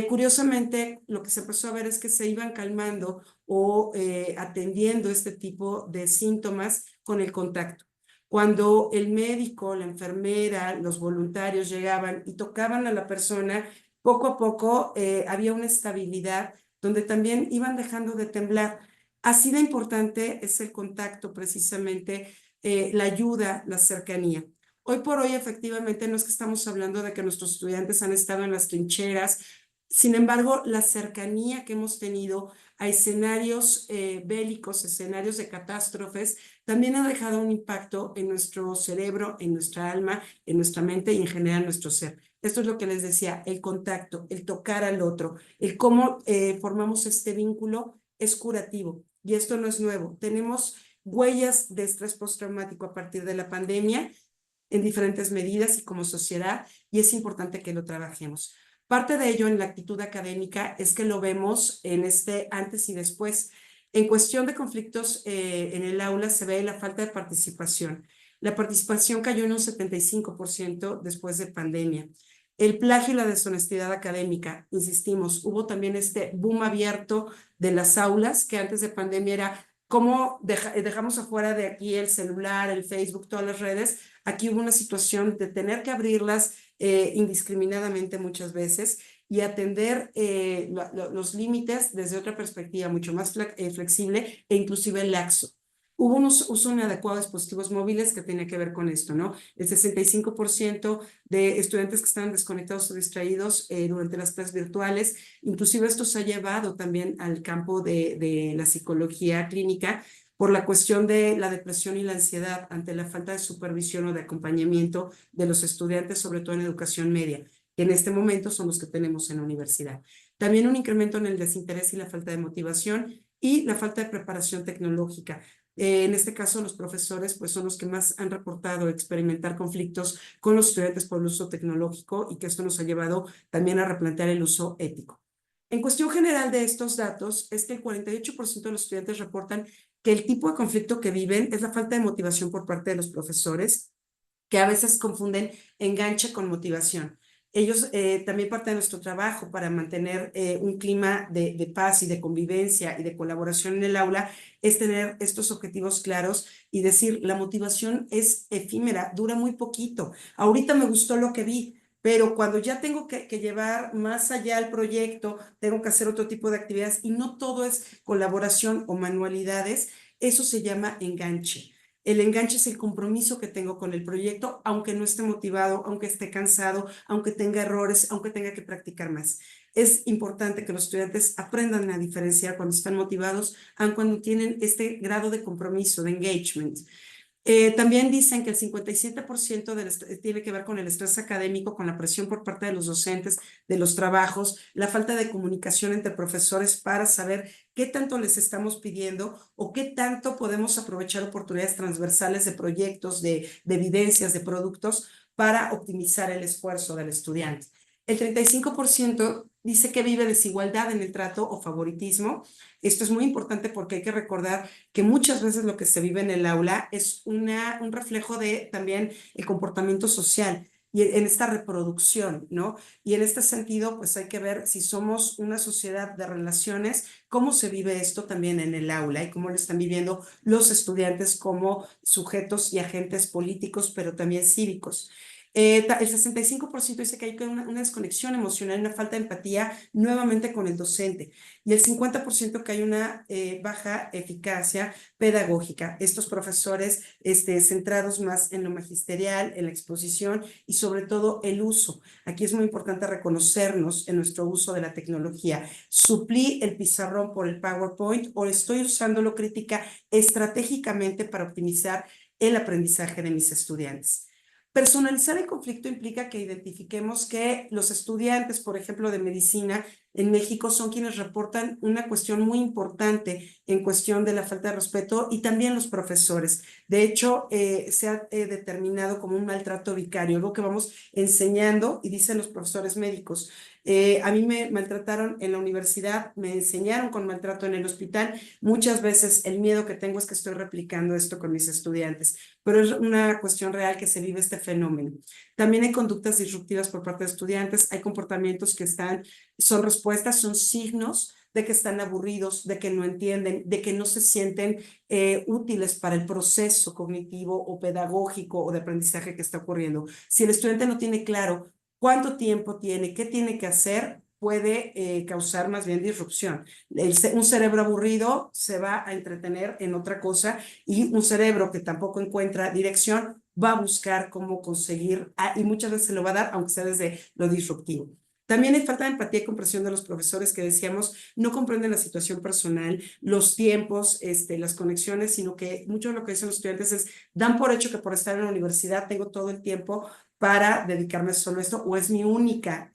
Curiosamente, lo que se empezó a ver es que se iban calmando o atendiendo este tipo de síntomas con el contacto. Cuando el médico, la enfermera, los voluntarios llegaban y tocaban a la persona, poco a poco había una estabilidad donde también iban dejando de temblar. Así de importante es el contacto, precisamente, la ayuda, la cercanía. Hoy por hoy, efectivamente, no es que estamos hablando de que nuestros estudiantes han estado en las trincheras. Sin embargo, la cercanía que hemos tenido a escenarios bélicos, escenarios de catástrofes, también ha dejado un impacto en nuestro cerebro, en nuestra alma, en nuestra mente y en general en nuestro ser. Esto es lo que les decía, el contacto, el tocar al otro, el cómo formamos este vínculo es curativo. Y esto no es nuevo. Tenemos huellas de estrés postraumático a partir de la pandemia en diferentes medidas y como sociedad, y es importante que lo trabajemos. Parte de ello en la actitud académica es que lo vemos en este antes y después. En cuestión de conflictos en el aula se ve la falta de participación. La participación cayó en un 75% después de pandemia. El plagio y la deshonestidad académica, insistimos, hubo también este boom abierto de las aulas, que antes de pandemia era cómo dejamos afuera de aquí el celular, el Facebook, todas las redes. Aquí hubo una situación de tener que abrirlas indiscriminadamente muchas veces y atender los límites desde otra perspectiva mucho más flexible e inclusive laxo. Hubo un uso inadecuado de dispositivos móviles que tenía que ver con esto, ¿no? El 65% de estudiantes que estaban desconectados o distraídos durante las clases virtuales, inclusive esto se ha llevado también al campo de la psicología clínica por la cuestión de la depresión y la ansiedad ante la falta de supervisión o de acompañamiento de los estudiantes, sobre todo en educación media, que en este momento son los que tenemos en la universidad. También un incremento en el desinterés y la falta de motivación y la falta de preparación tecnológica. En este caso, los profesores pues, son los que más han reportado experimentar conflictos con los estudiantes por el uso tecnológico y que esto nos ha llevado también a replantear el uso ético. En cuestión general de estos datos, es que el 48% de los estudiantes reportan que el tipo de conflicto que viven es la falta de motivación por parte de los profesores, que a veces confunden enganche con motivación. Ellos también parte de nuestro trabajo para mantener un clima de paz y de convivencia y de colaboración en el aula es tener estos objetivos claros y decir, la motivación es efímera, dura muy poquito. Ahorita me gustó lo que vi, pero cuando ya tengo que llevar más allá el proyecto, tengo que hacer otro tipo de actividades y no todo es colaboración o manualidades, eso se llama enganche. El enganche es el compromiso que tengo con el proyecto, aunque no esté motivado, aunque esté cansado, aunque tenga errores, aunque tenga que practicar más. Es importante que los estudiantes aprendan a diferenciar cuando están motivados, aun cuando tienen este grado de compromiso, de engagement. También dicen que el 57% tiene que ver con el estrés académico, con la presión por parte de los docentes, de los trabajos, la falta de comunicación entre profesores para saber qué tanto les estamos pidiendo o qué tanto podemos aprovechar oportunidades transversales de proyectos, de evidencias, de productos para optimizar el esfuerzo del estudiante. El 35% dice que vive desigualdad en el trato o favoritismo. Esto es muy importante porque hay que recordar que muchas veces lo que se vive en el aula es un reflejo de también el comportamiento social y en esta reproducción, ¿no? Y en este sentido, pues hay que ver si somos una sociedad de relaciones, cómo se vive esto también en el aula y cómo lo están viviendo los estudiantes como sujetos y agentes políticos, pero también cívicos. El 65% dice que hay una desconexión emocional, una falta de empatía nuevamente con el docente y el 50% que hay una baja eficacia pedagógica. Estos profesores centrados más en lo magisterial, en la exposición y sobre todo el uso. Aquí es muy importante reconocernos en nuestro uso de la tecnología. ¿Suplí el pizarrón por el PowerPoint o estoy usándolo crítica estratégicamente para optimizar el aprendizaje de mis estudiantes? Personalizar el conflicto implica que identifiquemos que los estudiantes, por ejemplo, de medicina en México son quienes reportan una cuestión muy importante en cuestión de la falta de respeto y también los profesores. De hecho, se ha determinado como un maltrato vicario, algo que vamos enseñando y dicen los profesores médicos. A mí me maltrataron en la universidad, me enseñaron con maltrato en el hospital. Muchas veces el miedo que tengo es que estoy replicando esto con mis estudiantes, pero es una cuestión real que se vive este fenómeno. También hay conductas disruptivas por parte de estudiantes, hay comportamientos que son respuestas, son signos de que están aburridos, de que no entienden, de que no se sienten útiles para el proceso cognitivo o pedagógico o de aprendizaje que está ocurriendo. Si el estudiante no tiene claro cuánto tiempo tiene, qué tiene que hacer, puede causar más bien disrupción. Un cerebro aburrido se va a entretener en otra cosa y un cerebro que tampoco encuentra dirección va a buscar cómo conseguir, y muchas veces se lo va a dar, aunque sea desde lo disruptivo. También hay falta de empatía y comprensión de los profesores que decíamos, no comprenden la situación personal, los tiempos, las conexiones, sino que mucho de lo que dicen los estudiantes es, dan por hecho que por estar en la universidad tengo todo el tiempo para dedicarme solo a esto o es mi única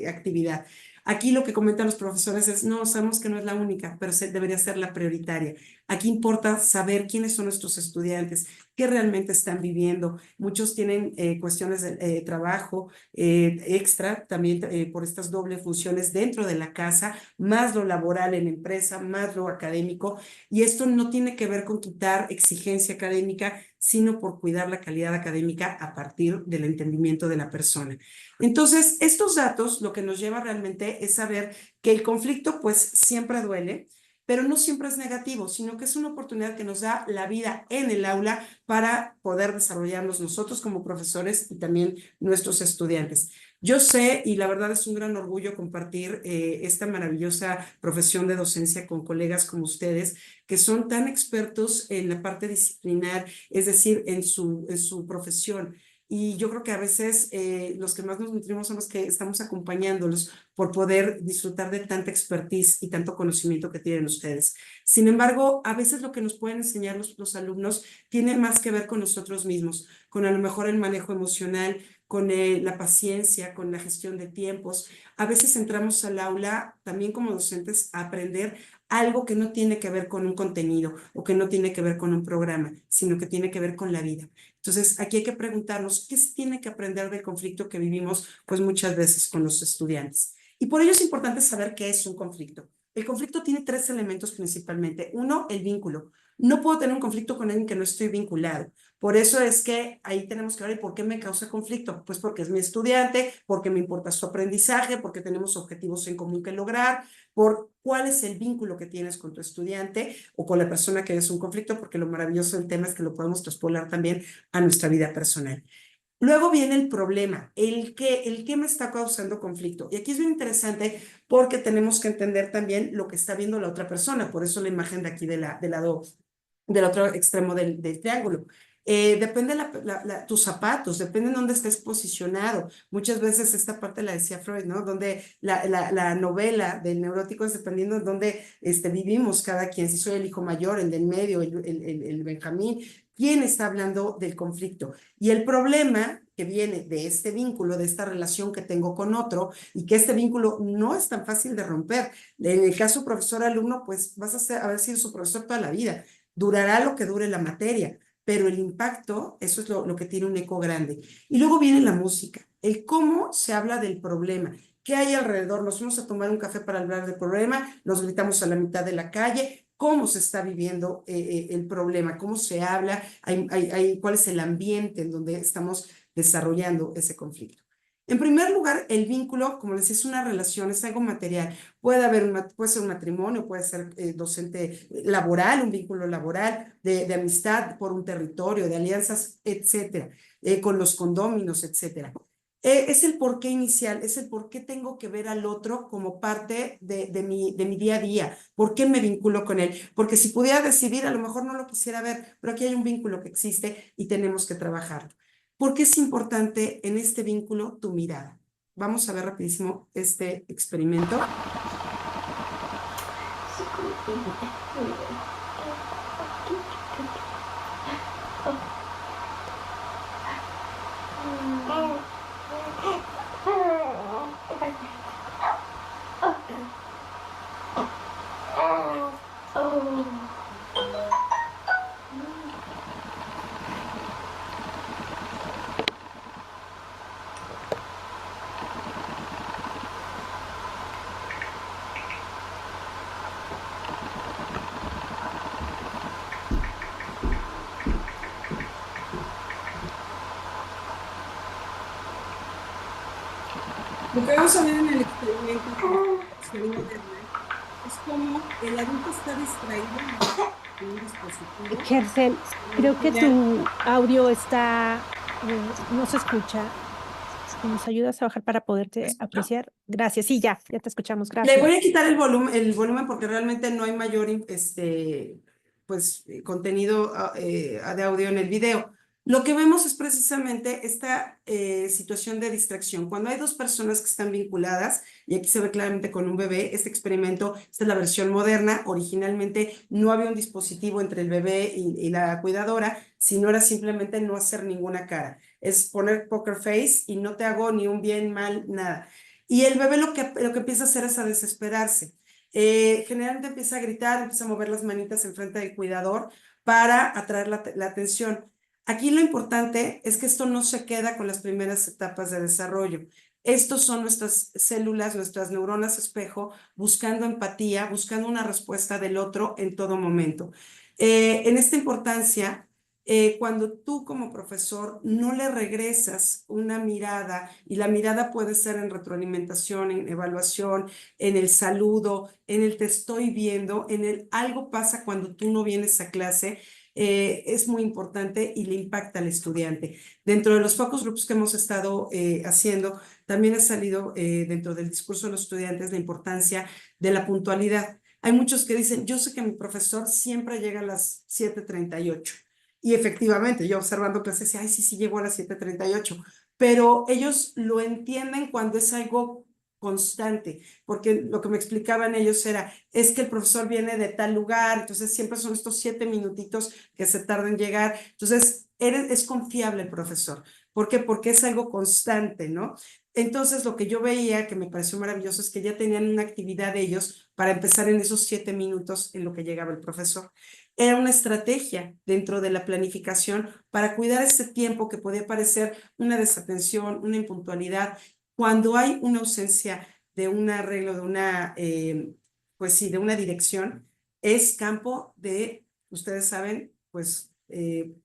actividad. Aquí lo que comentan los profesores es, no, sabemos que no es la única, pero debería ser la prioritaria. Aquí importa saber quiénes son nuestros estudiantes, qué realmente están viviendo. Muchos tienen cuestiones de trabajo extra, también por estas dobles funciones dentro de la casa, más lo laboral en empresa, más lo académico. Y esto no tiene que ver con quitar exigencia académica, sino por cuidar la calidad académica a partir del entendimiento de la persona. Entonces, estos datos lo que nos lleva realmente es saber que el conflicto pues siempre duele, pero no siempre es negativo, sino que es una oportunidad que nos da la vida en el aula para poder desarrollarnos nosotros como profesores y también nuestros estudiantes. Yo sé, y la verdad es un gran orgullo compartir esta maravillosa profesión de docencia con colegas como ustedes, que son tan expertos en la parte disciplinar, es decir, en su profesión. Y yo creo que a veces los que más nos nutrimos son los que estamos acompañándolos por poder disfrutar de tanta expertise y tanto conocimiento que tienen ustedes. Sin embargo, a veces lo que nos pueden enseñar los alumnos tiene más que ver con nosotros mismos, con a lo mejor el manejo emocional, con la paciencia, con la gestión de tiempos. A veces entramos al aula también como docentes a aprender algo que no tiene que ver con un contenido o que no tiene que ver con un programa, sino que tiene que ver con la vida. Entonces, aquí hay que preguntarnos qué se tiene que aprender del conflicto que vivimos, pues muchas veces con los estudiantes. Y por ello es importante saber qué es un conflicto. El conflicto tiene tres elementos principalmente. Uno, el vínculo. No puedo tener un conflicto con alguien que no estoy vinculado. Por eso es que ahí tenemos que ver, ¿y por qué me causa conflicto? Pues porque es mi estudiante, porque me importa su aprendizaje, porque tenemos objetivos en común que lograr, por cuál es el vínculo que tienes con tu estudiante o con la persona que es un conflicto, porque lo maravilloso del tema es que lo podemos traspolar también a nuestra vida personal. Luego viene el problema, el que me está causando conflicto. Y aquí es bien interesante porque tenemos que entender también lo que está viendo la otra persona. Por eso la imagen de aquí del otro extremo del triángulo. Depende tus zapatos, depende de dónde estés posicionado. Muchas veces esta parte la decía Freud, ¿no? Donde la novela del neurótico es dependiendo de dónde vivimos cada quien. Si soy el hijo mayor, el del medio, el Benjamín, ¿quién está hablando del conflicto? Y el problema que viene de este vínculo, de esta relación que tengo con otro, y que este vínculo no es tan fácil de romper. En el caso profesor-alumno, pues vas a haber sido su profesor toda la vida. Durará lo que dure la materia, pero el impacto, eso es lo que tiene un eco grande. Y luego viene la música, el cómo se habla del problema. ¿Qué hay alrededor? Nos fuimos a tomar un café para hablar del problema, nos gritamos a la mitad de la calle, cómo se está viviendo el problema, cómo se habla, cuál es el ambiente en donde estamos desarrollando ese conflicto. En primer lugar, el vínculo, como les decía, es una relación, es algo material. Puede ser un matrimonio, puede ser docente laboral, un vínculo laboral, de amistad por un territorio, de alianzas, etcétera, con los condóminos, etcétera. Es el porqué inicial, es el por qué tengo que ver al otro como parte de mi día a día, por qué me vinculo con él, porque si pudiera decidir, a lo mejor no lo quisiera ver, pero aquí hay un vínculo que existe y tenemos que trabajarlo. ¿Por qué es importante en este vínculo tu mirada? Vamos a ver rapidísimo este experimento. Lo que vamos a ver en el experimento es como el adulto está distraído en un dispositivo. Gersel, creo que tu audio está, no se escucha. Si nos ayudas a bajar para poderte apreciar. Gracias. Sí, ya te escuchamos. Le Gracias. voy a quitar el volumen porque realmente no hay mayor contenido de audio en el video. Lo que vemos es precisamente esta situación de distracción. Cuando hay dos personas que están vinculadas, y aquí se ve claramente con un bebé, este experimento, esta es la versión moderna, originalmente no había un dispositivo entre el bebé y la cuidadora, sino era simplemente no hacer ninguna cara. Es poner poker face y no te hago ni un bien, mal, nada. Y el bebé lo que empieza a hacer es a desesperarse. Generalmente empieza a gritar, empieza a mover las manitas enfrente del cuidador para atraer la atención. Aquí lo importante es que esto no se queda con las primeras etapas de desarrollo. Estos son nuestras células, nuestras neuronas espejo, buscando empatía, buscando una respuesta del otro en todo momento. En esta importancia, cuando tú como profesor no le regresas una mirada, y la mirada puede ser en retroalimentación, en evaluación, en el saludo, en el te estoy viendo, en el algo pasa cuando tú no vienes a clase, es muy importante y le impacta al estudiante. Dentro de los focus groups que hemos estado haciendo, también ha salido dentro del discurso de los estudiantes la importancia de la puntualidad. Hay muchos que dicen, yo sé que mi profesor siempre llega a las 7:38. Y efectivamente, yo observando clases, ay, sí, sí, llegó a las 7:38. Pero ellos lo entienden cuando es algo constante, porque lo que me explicaban ellos era, es que el profesor viene de tal lugar, entonces siempre son estos 7 minutitos que se tardan en llegar. Entonces, es confiable el profesor. ¿Por qué? Porque es algo constante, ¿no? Entonces, lo que yo veía, que me pareció maravilloso, es que ya tenían una actividad de ellos para empezar en esos 7 minutos en lo que llegaba el profesor. Era una estrategia dentro de la planificación para cuidar ese tiempo que podía parecer una desatención, una impuntualidad. Cuando hay una ausencia de un arreglo, de una, pues sí, de una dirección, es campo de, ustedes saben, pues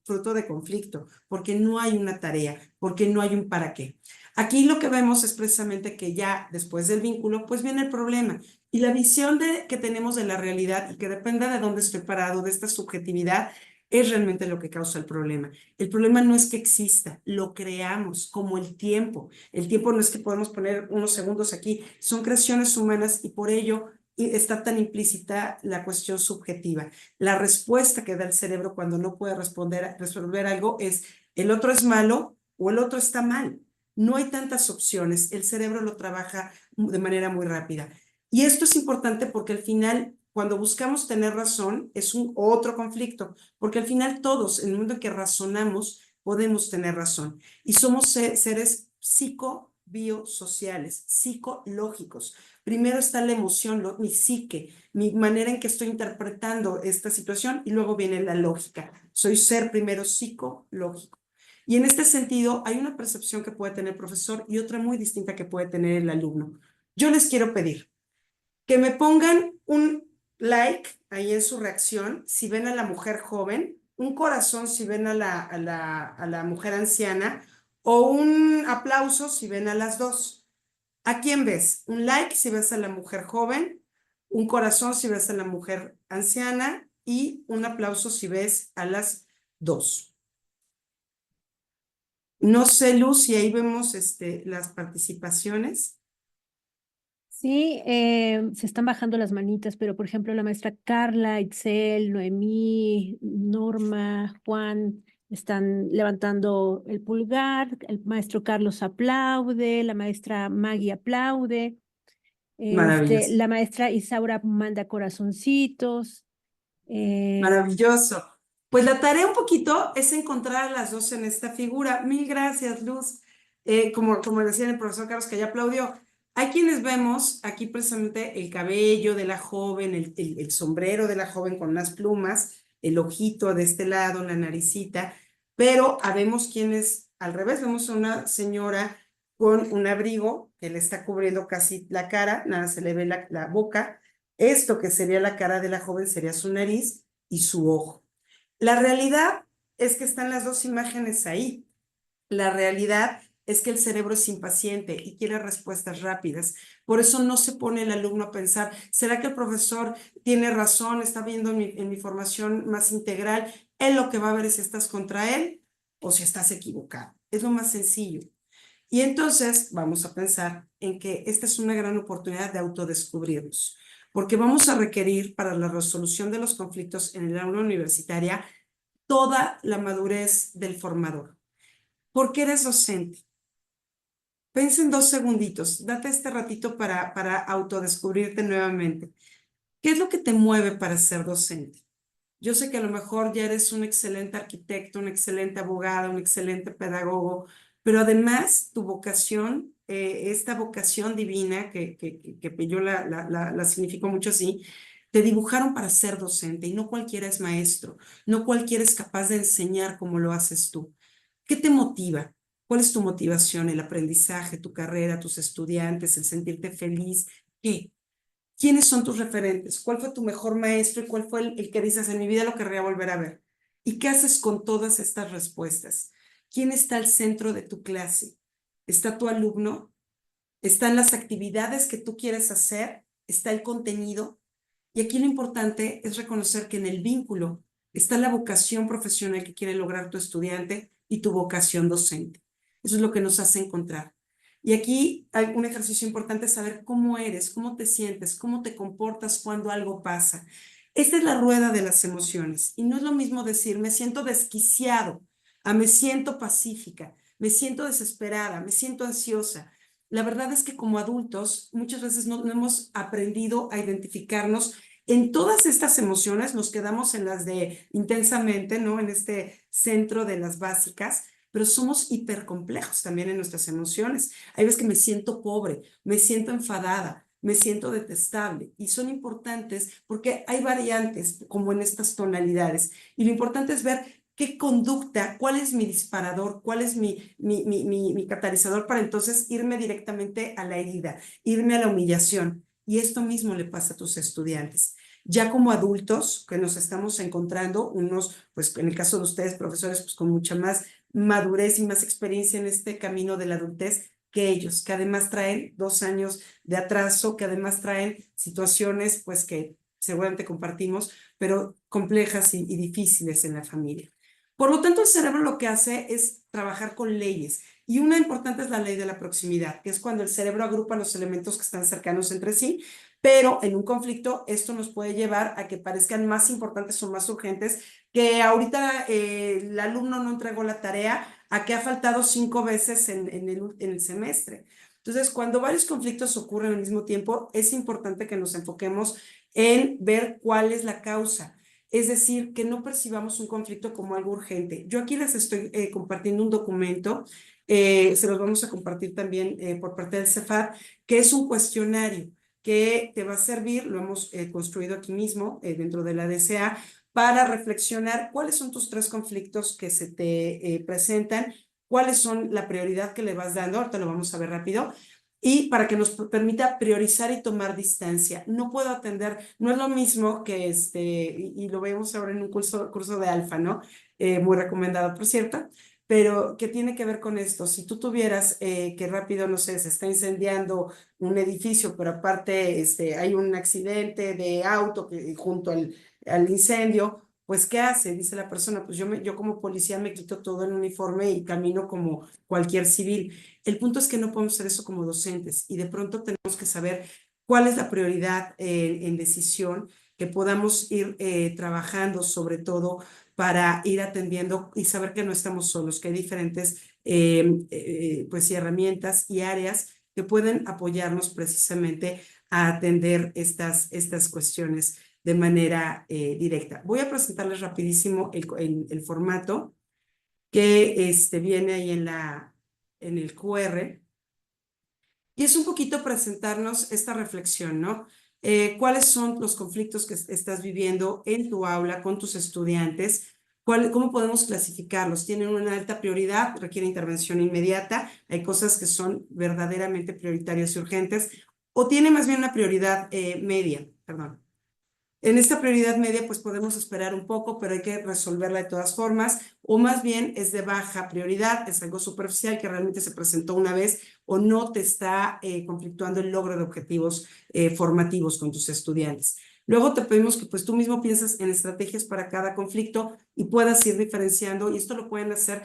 fruto de conflicto, porque no hay una tarea, porque no hay un para qué. Aquí lo que vemos es precisamente que ya después del vínculo, pues viene el problema. Y la visión que tenemos de la realidad y que dependa de dónde estoy parado, de esta subjetividad, es realmente lo que causa el problema. El problema no es que exista, lo creamos como el tiempo. El tiempo no es que podemos poner unos segundos aquí, son creaciones humanas y por ello está tan implícita la cuestión subjetiva. La respuesta que da el cerebro cuando no puede resolver algo es el otro es malo o el otro está mal. No hay tantas opciones, el cerebro lo trabaja de manera muy rápida. Y esto es importante porque al final, cuando buscamos tener razón, es un otro conflicto, porque al final todos, en el mundo en que razonamos, podemos tener razón. Y somos seres psicobiosociales, psicológicos. Primero está la emoción, mi psique, mi manera en que estoy interpretando esta situación, y luego viene la lógica. Soy ser primero psicológico. Y en este sentido, hay una percepción que puede tener el profesor y otra muy distinta que puede tener el alumno. Yo les quiero pedir que me pongan un like ahí en su reacción si ven a la mujer joven, un corazón si ven a la mujer anciana o un aplauso si ven a las dos. ¿A quién ves? Un like si ves a la mujer joven, un corazón si ves a la mujer anciana y un aplauso si ves a las dos. No sé, Luz, si ahí vemos las participaciones. Sí, se están bajando las manitas, pero por ejemplo la maestra Carla, Itzel, Noemí, Norma, Juan están levantando el pulgar, el maestro Carlos aplaude, la maestra Maggie aplaude, Maravilloso. la maestra Isaura manda corazoncitos. Maravilloso. Pues la tarea un poquito es encontrar a las dos en esta figura. Mil gracias, Luz. Como decía el profesor Carlos, que ya aplaudió. Hay quienes vemos aquí precisamente el cabello de la joven, el sombrero de la joven con unas plumas, el ojito de este lado, la naricita, pero habemos quienes al revés, vemos a una señora con un abrigo que le está cubriendo casi la cara, nada, se le ve la boca. Esto que sería la cara de la joven sería su nariz y su ojo. La realidad es que están las dos imágenes ahí. La realidad es que el cerebro es impaciente y quiere respuestas rápidas. Por eso no se pone el alumno a pensar, ¿será que el profesor tiene razón? ¿Está viendo en mi formación más integral? Él lo que va a ver es si estás contra él o si estás equivocado. Es lo más sencillo. Y entonces vamos a pensar en que esta es una gran oportunidad de autodescubrirnos, porque vamos a requerir para la resolución de los conflictos en el aula universitaria toda la madurez del formador. ¿Por qué eres docente? Pensa en 2 segunditos, date este ratito para autodescubrirte nuevamente. ¿Qué es lo que te mueve para ser docente? Yo sé que a lo mejor ya eres un excelente arquitecto, un excelente abogado, un excelente pedagogo, pero además tu vocación, esta vocación divina, que yo la significo mucho así, te dibujaron para ser docente y no cualquiera es maestro, no cualquiera es capaz de enseñar como lo haces tú. ¿Qué te motiva? ¿Cuál es tu motivación? ¿El aprendizaje, tu carrera, tus estudiantes, el sentirte feliz? ¿Qué? ¿Quiénes son tus referentes? ¿Cuál fue tu mejor maestro y cuál fue el que dices, en mi vida lo querría volver a ver? ¿Y qué haces con todas estas respuestas? ¿Quién está al centro de tu clase? ¿Está tu alumno? ¿Están las actividades que tú quieres hacer? ¿Está el contenido? Y aquí lo importante es reconocer que en el vínculo está la vocación profesional que quiere lograr tu estudiante y tu vocación docente. Eso es lo que nos hace encontrar. Y aquí hay un ejercicio importante, saber cómo eres, cómo te sientes, cómo te comportas cuando algo pasa. Esta es la rueda de las emociones. Y no es lo mismo decir, me siento desquiciado, a me siento pacífica, me siento desesperada, me siento ansiosa. La verdad es que como adultos muchas veces no hemos aprendido a identificarnos en todas estas emociones, nos quedamos en las de intensamente, ¿no? En este centro de las básicas, pero somos hipercomplejos también en nuestras emociones. Hay veces que me siento pobre, me siento enfadada, me siento detestable y son importantes porque hay variantes como en estas tonalidades y lo importante es ver qué conducta, cuál es mi disparador, cuál es mi catalizador para entonces irme directamente a la herida, irme a la humillación. Y esto mismo le pasa a tus estudiantes. Ya como adultos que nos estamos encontrando, unos, pues en el caso de ustedes, profesores, pues con mucha más madurez y más experiencia en este camino de la adultez que ellos, que además traen 2 años de atraso, que además traen situaciones, pues que seguramente compartimos, pero complejas y difíciles en la familia. Por lo tanto, el cerebro lo que hace es trabajar con leyes. Y una importante es la ley de la proximidad, que es cuando el cerebro agrupa los elementos que están cercanos entre sí, pero en un conflicto esto nos puede llevar a que parezcan más importantes o más urgentes, que ahorita el alumno no entregó la tarea, a que ha faltado 5 veces en el semestre. Entonces, cuando varios conflictos ocurren al mismo tiempo, es importante que nos enfoquemos en ver cuál es la causa. Es decir, que no percibamos un conflicto como algo urgente. Yo aquí les estoy compartiendo un documento, se los vamos a compartir también por parte del Cefat, que es un cuestionario que te va a servir, lo hemos construido aquí mismo dentro de la DCA, para reflexionar cuáles son tus 3 conflictos que se te presentan, cuáles son la prioridad que le vas dando, ahorita lo vamos a ver rápido, y para que nos permita priorizar y tomar distancia. No puedo atender, no es lo mismo que y lo vemos ahora en un curso de Alfa, ¿no? Muy recomendado, por cierto, pero ¿qué tiene que ver con esto? Si tú tuvieras que rápido, no sé, se está incendiando un edificio, pero aparte hay un accidente de auto junto al incendio, pues ¿qué hace? Dice la persona, pues yo como policía me quito todo el uniforme y camino como cualquier civil. El punto es que no podemos hacer eso como docentes y de pronto tenemos que saber cuál es la prioridad en decisión, que podamos ir trabajando sobre todo para ir atendiendo y saber que no estamos solos, que hay diferentes pues, y herramientas y áreas que pueden apoyarnos precisamente a atender estas cuestiones de manera directa. Voy a presentarles rapidísimo el formato que viene ahí en el QR. Y es un poquito presentarnos esta reflexión, ¿no? ¿Cuáles son los conflictos que estás viviendo en tu aula con tus estudiantes? ¿Cómo podemos clasificarlos? ¿Tienen una alta prioridad? ¿Requiere intervención inmediata? ¿Hay cosas que son verdaderamente prioritarias y urgentes? ¿O tiene más bien una prioridad media? Perdón. En esta prioridad media, pues podemos esperar un poco, pero hay que resolverla de todas formas, o más bien es de baja prioridad, es algo superficial que realmente se presentó una vez o no te está conflictuando el logro de objetivos formativos con tus estudiantes. Luego te pedimos que pues tú mismo pienses en estrategias para cada conflicto y puedas ir diferenciando, y esto lo pueden hacer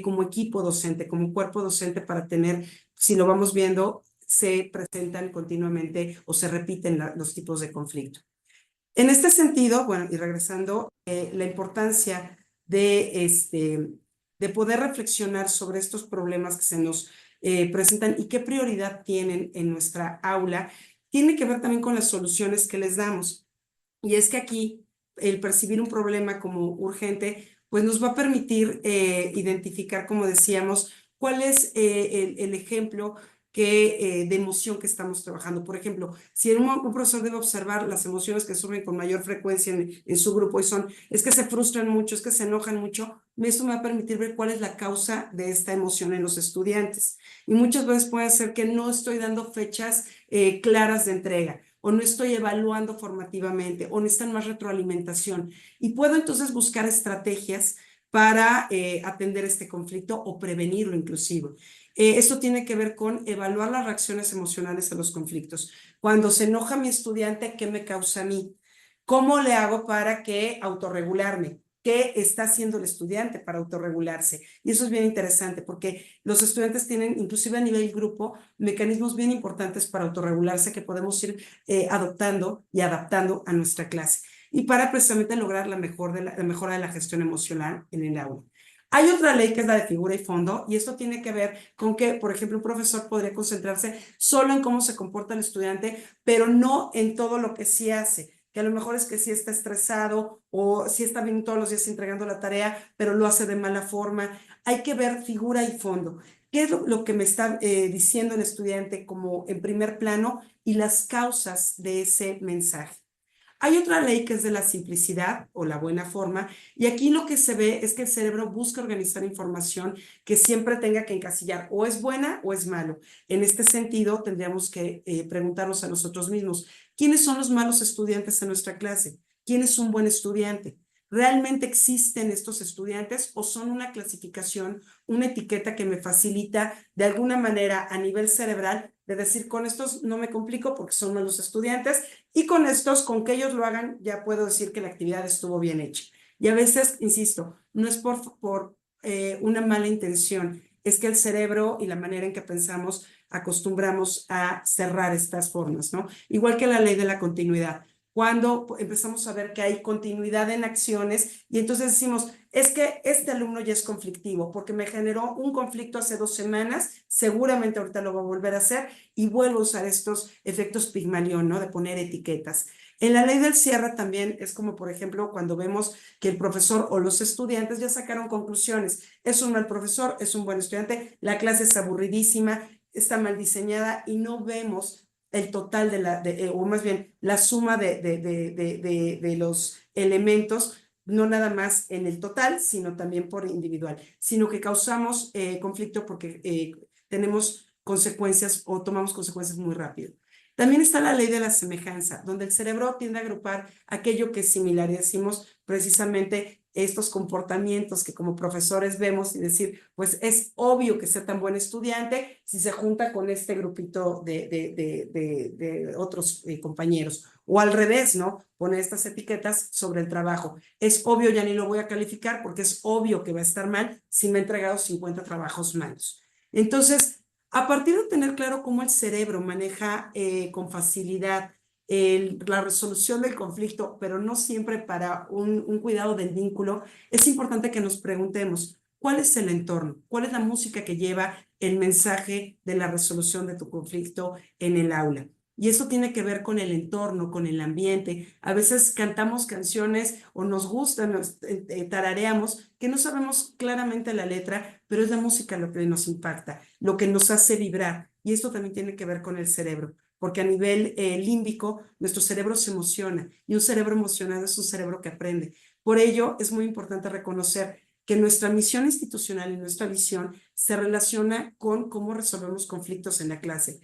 como equipo docente, como cuerpo docente para tener, si lo vamos viendo, se presentan continuamente o se repiten los tipos de conflicto. En este sentido, bueno, y regresando, la importancia de poder reflexionar sobre estos problemas que se nos presentan y qué prioridad tienen en nuestra aula, tiene que ver también con las soluciones que les damos. Y es que aquí el percibir un problema como urgente, pues nos va a permitir identificar, como decíamos, cuál es el ejemplo de emoción que estamos trabajando. Por ejemplo, si un profesor debe observar las emociones que surgen con mayor frecuencia en su grupo y es que se frustran mucho, es que se enojan mucho, esto me va a permitir ver cuál es la causa de esta emoción en los estudiantes. Y muchas veces puede ser que no estoy dando fechas claras de entrega. o no estoy evaluando formativamente, o necesitan más retroalimentación. Y puedo entonces buscar estrategias para atender este conflicto o prevenirlo inclusive. Esto tiene que ver con evaluar las reacciones emocionales a los conflictos. Cuando se enoja mi estudiante, ¿qué me causa a mí? ¿Cómo le hago para que autorregularme? ¿Qué está haciendo el estudiante para autorregularse? Y eso es bien interesante porque los estudiantes tienen, inclusive a nivel grupo, mecanismos bien importantes para autorregularse que podemos ir adoptando y adaptando a nuestra clase. Y para precisamente lograr la mejora de la gestión emocional en el aula. Hay otra ley que es la de figura y fondo, y esto tiene que ver con que, por ejemplo, un profesor podría concentrarse solo en cómo se comporta el estudiante, pero no en todo lo que sí hace. Que a lo mejor es que sí está estresado o sí está bien todos los días entregando la tarea, pero lo hace de mala forma. Hay que ver figura y fondo. ¿Qué es lo que me está diciendo el estudiante como en primer plano y las causas de ese mensaje? Hay otra ley que es de la simplicidad o la buena forma, y aquí lo que se ve es que el cerebro busca organizar información que siempre tenga que encasillar o es buena o es malo. En este sentido, tendríamos que preguntarnos a nosotros mismos, ¿quiénes son los malos estudiantes en nuestra clase? ¿Quién es un buen estudiante? ¿Realmente existen estos estudiantes o son una clasificación, una etiqueta que me facilita de alguna manera a nivel cerebral de decir, con estos no me complico porque son malos estudiantes y con estos, con que ellos lo hagan, ya puedo decir que la actividad estuvo bien hecha? Y a veces, insisto, no es por una mala intención, es que el cerebro y la manera en que pensamos acostumbramos a cerrar estas formas, ¿no? Igual que la ley de la continuidad. Cuando empezamos a ver que hay continuidad en acciones y entonces decimos, es que este alumno ya es conflictivo porque me generó un conflicto hace 2 semanas, seguramente ahorita lo va a volver a hacer y vuelvo a usar estos efectos Pigmalión, ¿no? De poner etiquetas. En la ley del cierre también es como, por ejemplo, cuando vemos que el profesor o los estudiantes ya sacaron conclusiones. Es un mal profesor, es un buen estudiante, la clase es aburridísima, está mal diseñada y no vemos el total o más bien la suma de los elementos, no nada más en el total, sino también por individual, sino que causamos conflicto porque tenemos consecuencias o tomamos consecuencias muy rápido. También está la ley de la semejanza, donde el cerebro tiende a agrupar aquello que es similar y decimos precisamente estos comportamientos que como profesores vemos y decir, pues es obvio que sea tan buen estudiante si se junta con este grupito de otros compañeros. O al revés, ¿no? Poner estas etiquetas sobre el trabajo. Es obvio, ya ni lo voy a calificar porque es obvio que va a estar mal si me ha entregado 50 trabajos malos. Entonces, a partir de tener claro cómo el cerebro maneja con facilidad la resolución del conflicto, pero no siempre para un cuidado del vínculo, es importante que nos preguntemos, ¿cuál es el entorno? ¿Cuál es la música que lleva el mensaje de la resolución de tu conflicto en el aula? Y eso tiene que ver con el entorno, con el ambiente. A veces cantamos canciones o nos gustan, tarareamos, que no sabemos claramente la letra, pero es la música lo que nos impacta, lo que nos hace vibrar. Y esto también tiene que ver con el cerebro, porque a nivel límbico nuestro cerebro se emociona y un cerebro emocionado es un cerebro que aprende. Por ello es muy importante reconocer que nuestra misión institucional y nuestra visión se relaciona con cómo resolvemos conflictos en la clase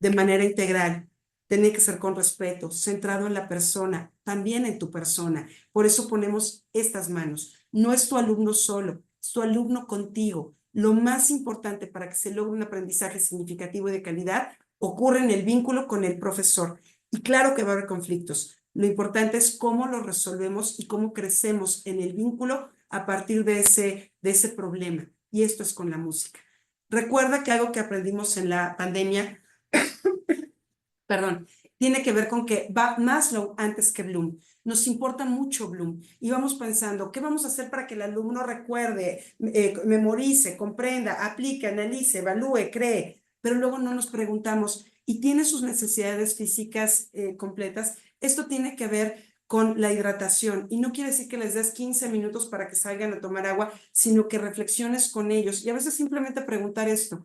de manera integral. Tiene que ser con respeto, centrado en la persona, también en tu persona. Por eso ponemos estas manos. No es tu alumno solo, es tu alumno contigo. Lo más importante para que se logre un aprendizaje significativo y de calidad ocurre en el vínculo con el profesor. Y claro que va a haber conflictos. Lo importante es cómo lo resolvemos y cómo crecemos en el vínculo a partir de ese problema. Y esto es con la música. Recuerda que algo que aprendimos en la pandemia tiene que ver con que va Maslow antes que Bloom. Nos importa mucho Bloom y vamos pensando, ¿qué vamos a hacer para que el alumno recuerde, memorice, comprenda, aplique, analice, evalúe, cree? Pero luego no nos preguntamos, ¿y tiene sus necesidades físicas completas? Esto tiene que ver con la hidratación y no quiere decir que les des 15 minutos para que salgan a tomar agua, sino que reflexiones con ellos y a veces simplemente preguntar esto,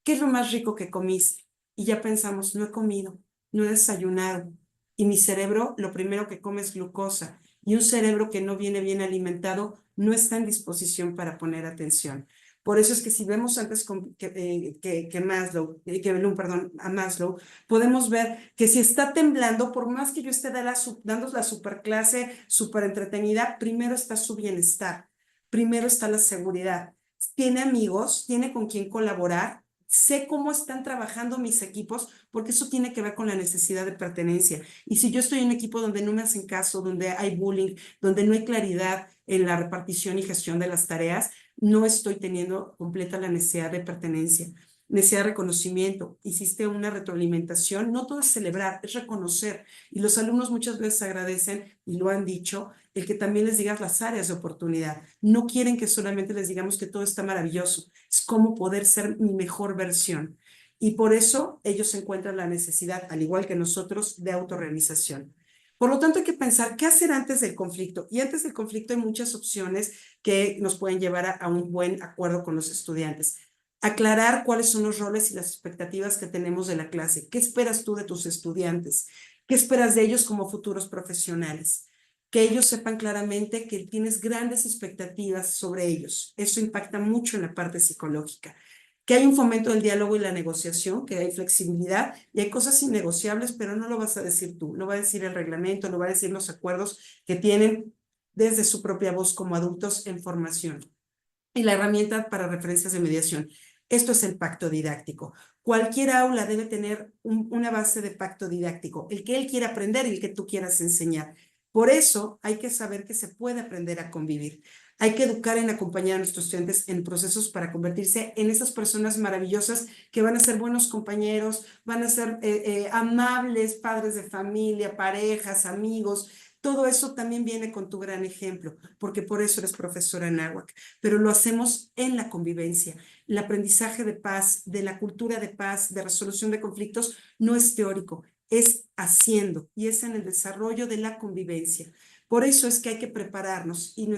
¿qué es lo más rico que comiste? Y ya pensamos, no he comido, no he desayunado y mi cerebro lo primero que come es glucosa y un cerebro que no viene bien alimentado no está en disposición para poner atención. Por eso es que si vemos antes que Maslow, que Bloom, perdón, a Maslow, podemos ver que si está temblando, por más que yo esté dando la superclase, súper entretenida, primero está su bienestar, primero está la seguridad. Tiene amigos, tiene con quién colaborar, sé cómo están trabajando mis equipos, porque eso tiene que ver con la necesidad de pertenencia. Y si yo estoy en un equipo donde no me hacen caso, donde hay bullying, donde no hay claridad en la repartición y gestión de las tareas, no estoy teniendo completa la necesidad de pertenencia, necesidad de reconocimiento. Hiciste una retroalimentación, no todo es celebrar, es reconocer. Y los alumnos muchas veces agradecen, y lo han dicho, el que también les digas las áreas de oportunidad. No quieren que solamente les digamos que todo está maravilloso, es cómo poder ser mi mejor versión. Y por eso ellos encuentran la necesidad, al igual que nosotros, de autorrealización. Por lo tanto, hay que pensar qué hacer antes del conflicto. Y antes del conflicto hay muchas opciones que nos pueden llevar a un buen acuerdo con los estudiantes. Aclarar cuáles son los roles y las expectativas que tenemos de la clase. ¿Qué esperas tú de tus estudiantes? ¿Qué esperas de ellos como futuros profesionales? Que ellos sepan claramente que tienes grandes expectativas sobre ellos. Eso impacta mucho en la parte psicológica. Que hay un fomento del diálogo y la negociación, que hay flexibilidad y hay cosas innegociables, pero no lo vas a decir tú, lo va a decir el reglamento, lo va a decir los acuerdos que tienen desde su propia voz como adultos en formación. Y la herramienta para referencias de mediación. Esto es el pacto didáctico. Cualquier aula debe tener una base de pacto didáctico, el que él quiera aprender y el que tú quieras enseñar. Por eso hay que saber que se puede aprender a convivir. Hay que educar en acompañar a nuestros estudiantes en procesos para convertirse en esas personas maravillosas que van a ser buenos compañeros, van a ser amables padres de familia, parejas, amigos. Todo eso también viene con tu gran ejemplo, porque por eso eres profesora en Anáhuac, pero lo hacemos en la convivencia. El aprendizaje de paz, de la cultura de paz, de resolución de conflictos, no es teórico, es haciendo y es en el desarrollo de la convivencia. Por eso es que hay que prepararnos y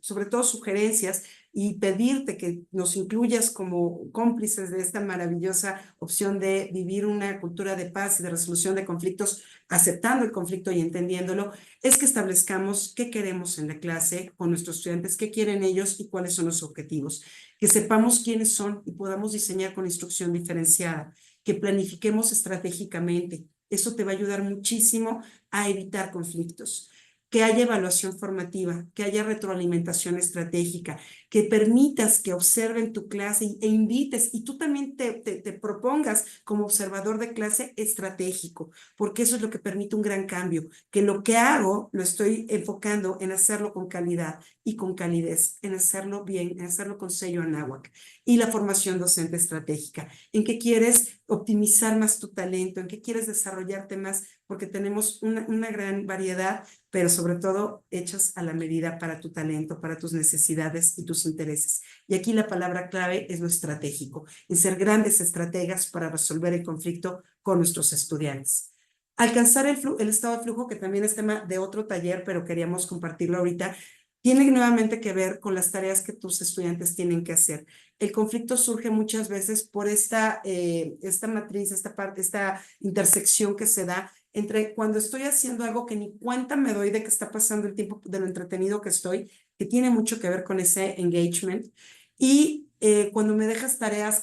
sobre todo sugerencias y pedirte que nos incluyas como cómplices de esta maravillosa opción de vivir una cultura de paz y de resolución de conflictos, aceptando el conflicto y entendiéndolo, es que establezcamos qué queremos en la clase con nuestros estudiantes, qué quieren ellos y cuáles son los objetivos, que sepamos quiénes son y podamos diseñar con instrucción diferenciada, que planifiquemos estratégicamente. Eso te va a ayudar muchísimo a evitar conflictos. Que haya evaluación formativa, que haya retroalimentación estratégica, que permitas que observen tu clase e invites, y tú también te propongas como observador de clase estratégico, porque eso es lo que permite un gran cambio, que lo que hago lo estoy enfocando en hacerlo con calidad y con calidez, en hacerlo bien, en hacerlo con sello Anáhuac. Y la formación docente estratégica, en qué quieres optimizar más tu talento, en qué quieres desarrollarte más, porque tenemos una gran variedad, pero sobre todo hechas a la medida para tu talento, para tus necesidades y tus intereses. Y aquí la palabra clave es lo estratégico, en ser grandes estrategas para resolver el conflicto con nuestros estudiantes. Alcanzar el estado de flujo, que también es tema de otro taller, pero queríamos compartirlo ahorita, tiene nuevamente que ver con las tareas que tus estudiantes tienen que hacer. El conflicto surge muchas veces por esta matriz, esta intersección que se da entre cuando estoy haciendo algo que ni cuenta me doy de que está pasando el tiempo, de lo entretenido que estoy, que tiene mucho que ver con ese engagement, y cuando me dejas tareas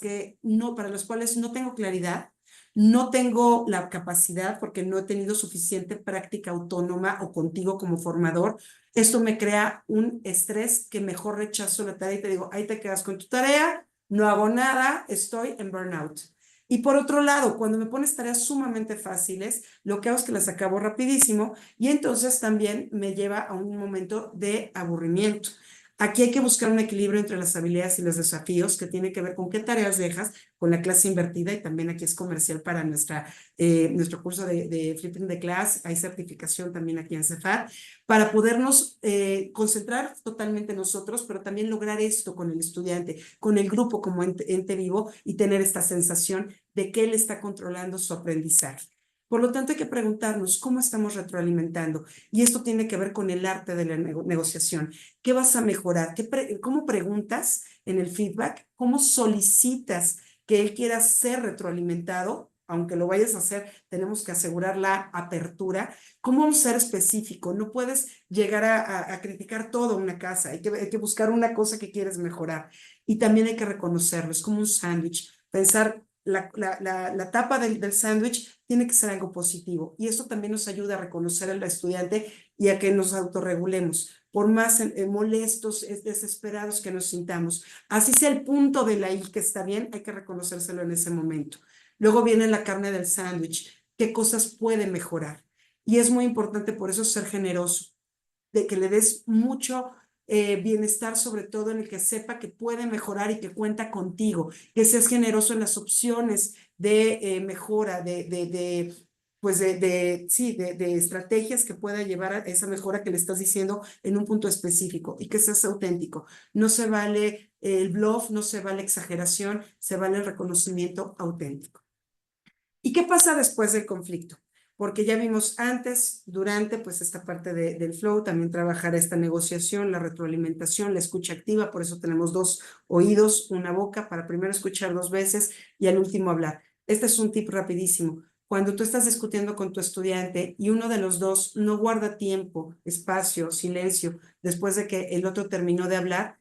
para las cuales no tengo claridad, no tengo la capacidad porque no he tenido suficiente práctica autónoma o contigo como formador. Esto me crea un estrés que mejor rechazo la tarea y te digo, ahí te quedas con tu tarea, no hago nada, estoy en burnout. Y por otro lado, cuando me pones tareas sumamente fáciles, lo que hago es que las acabo rapidísimo y entonces también me lleva a un momento de aburrimiento. Aquí hay que buscar un equilibrio entre las habilidades y los desafíos que tiene que ver con qué tareas dejas con la clase invertida, y también aquí es comercial para nuestro curso de Flipping the Class. Hay certificación también aquí en Cefat para podernos concentrar totalmente nosotros, pero también lograr esto con el estudiante, con el grupo como ente vivo, y tener esta sensación de que él está controlando su aprendizaje. Por lo tanto, hay que preguntarnos cómo estamos retroalimentando, y esto tiene que ver con el arte de la negociación. ¿Qué vas a mejorar? ¿Cómo preguntas en el feedback? ¿Cómo solicitas que él quiera ser retroalimentado aunque lo vayas a hacer, tenemos que asegurar la apertura. ¿Cómo un ser específico? No puedes llegar a criticar toda una casa, hay que buscar una cosa que quieres mejorar y también hay que reconocerlo, es como un sándwich, pensar la tapa del sándwich tiene que ser algo positivo y eso también nos ayuda a reconocer al estudiante y a que nos autorregulemos, por más molestos, desesperados que nos sintamos. Así sea el punto de la I que está bien, hay que reconocérselo en ese momento. Luego viene la carne del sándwich, qué cosas puede mejorar. Y es muy importante por eso ser generoso, de que le des mucho bienestar, sobre todo en el que sepa que puede mejorar y que cuenta contigo, que seas generoso en las opciones de mejora, de estrategias que pueda llevar a esa mejora que le estás diciendo en un punto específico y que seas auténtico. No se vale el bluff, no se vale exageración, se vale el reconocimiento auténtico. ¿Y qué pasa después del conflicto? Porque ya vimos antes, durante, pues esta parte del flow, también trabajar esta negociación, la retroalimentación, la escucha activa, por eso tenemos 2 oídos, una boca, para primero escuchar 2 veces y al último hablar. Este es un tip rapidísimo. Cuando tú estás discutiendo con tu estudiante y uno de los dos no guarda tiempo, espacio, silencio, después de que el otro terminó de hablar,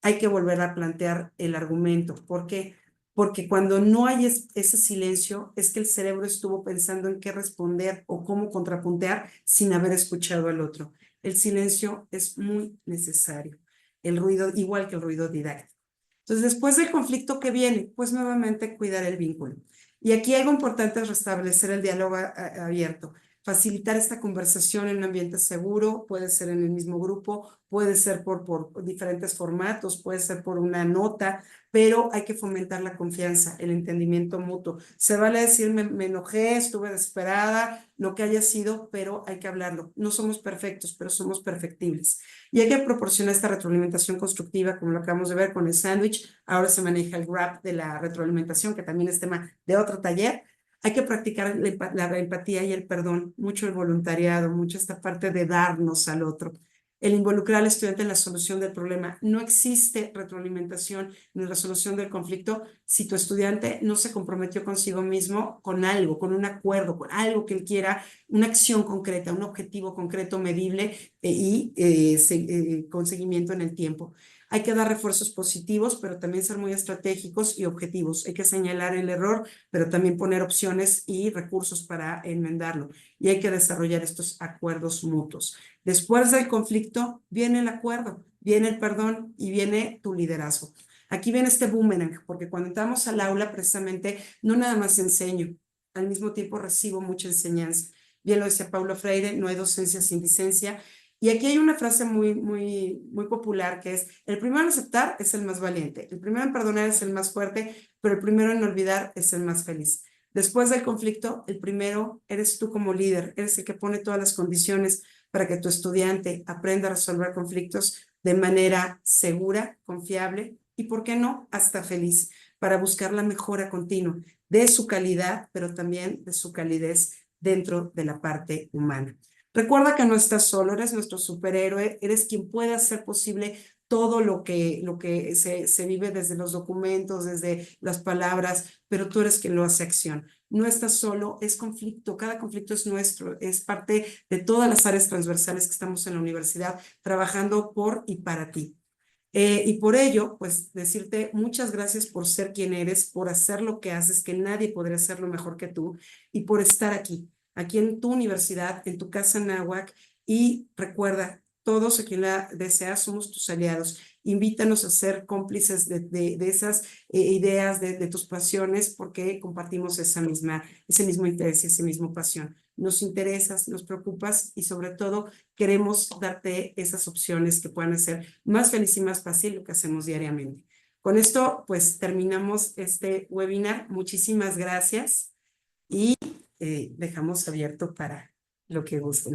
hay que volver a plantear el argumento. ¿Por qué? Porque cuando no hay ese silencio, es que el cerebro estuvo pensando en qué responder o cómo contrapuntear sin haber escuchado al otro. El silencio es muy necesario. El ruido, igual que el ruido didáctico. Entonces, después del conflicto que viene, pues nuevamente cuidar el vínculo. Y aquí algo importante es restablecer el diálogo abierto. Facilitar esta conversación en un ambiente seguro, puede ser en el mismo grupo, puede ser por diferentes formatos, puede ser por una nota, pero hay que fomentar la confianza, el entendimiento mutuo. Se vale decir, me enojé, estuve desesperada, lo que haya sido, pero hay que hablarlo. No somos perfectos, pero somos perfectibles. Y hay que proporcionar esta retroalimentación constructiva, como lo acabamos de ver con el sándwich. Ahora se maneja el grab de la retroalimentación, que también es tema de otro taller. Hay que practicar la empatía y el perdón, mucho el voluntariado, mucho esta parte de darnos al otro. El involucrar al estudiante en la solución del problema. No existe retroalimentación ni resolución del conflicto si tu estudiante no se comprometió consigo mismo con algo, con un acuerdo, con algo que él quiera, una acción concreta, un objetivo concreto, medible con seguimiento en el tiempo. Hay que dar refuerzos positivos, pero también ser muy estratégicos y objetivos. Hay que señalar el error, pero también poner opciones y recursos para enmendarlo. Y hay que desarrollar estos acuerdos mutuos. Después del conflicto viene el acuerdo, viene el perdón y viene tu liderazgo. Aquí viene este boomerang, porque cuando entramos al aula precisamente no nada más enseño, al mismo tiempo recibo mucha enseñanza. Bien lo decía Paulo Freire, no hay docencia sin licencia. Y aquí hay una frase muy popular que es, el primero en aceptar es el más valiente, el primero en perdonar es el más fuerte, pero el primero en olvidar es el más feliz. Después del conflicto, el primero eres tú como líder, eres el que pone todas las condiciones para que tu estudiante aprenda a resolver conflictos de manera segura, confiable y, ¿por qué no?, hasta feliz, para buscar la mejora continua de su calidad, pero también de su calidez dentro de la parte humana. Recuerda que no estás solo, eres nuestro superhéroe, eres quien puede hacer posible todo lo que se vive desde los documentos, desde las palabras, pero tú eres quien lo hace acción. No estás solo, es conflicto, cada conflicto es nuestro, es parte de todas las áreas transversales que estamos en la universidad trabajando por y para ti. Y por ello, pues decirte muchas gracias por ser quien eres, por hacer lo que haces, que nadie podría hacerlo mejor que tú, y por estar aquí en tu universidad, en tu casa Anáhuac, y recuerda, todos a quien la deseas somos tus aliados. Invítanos a ser cómplices de esas ideas, de tus pasiones, porque compartimos ese mismo interés y esa misma pasión. Nos interesas, nos preocupas y sobre todo queremos darte esas opciones que puedan hacer más feliz y más fácil lo que hacemos diariamente. Con esto, pues terminamos este webinar. Muchísimas gracias y dejamos abierto para lo que gusten.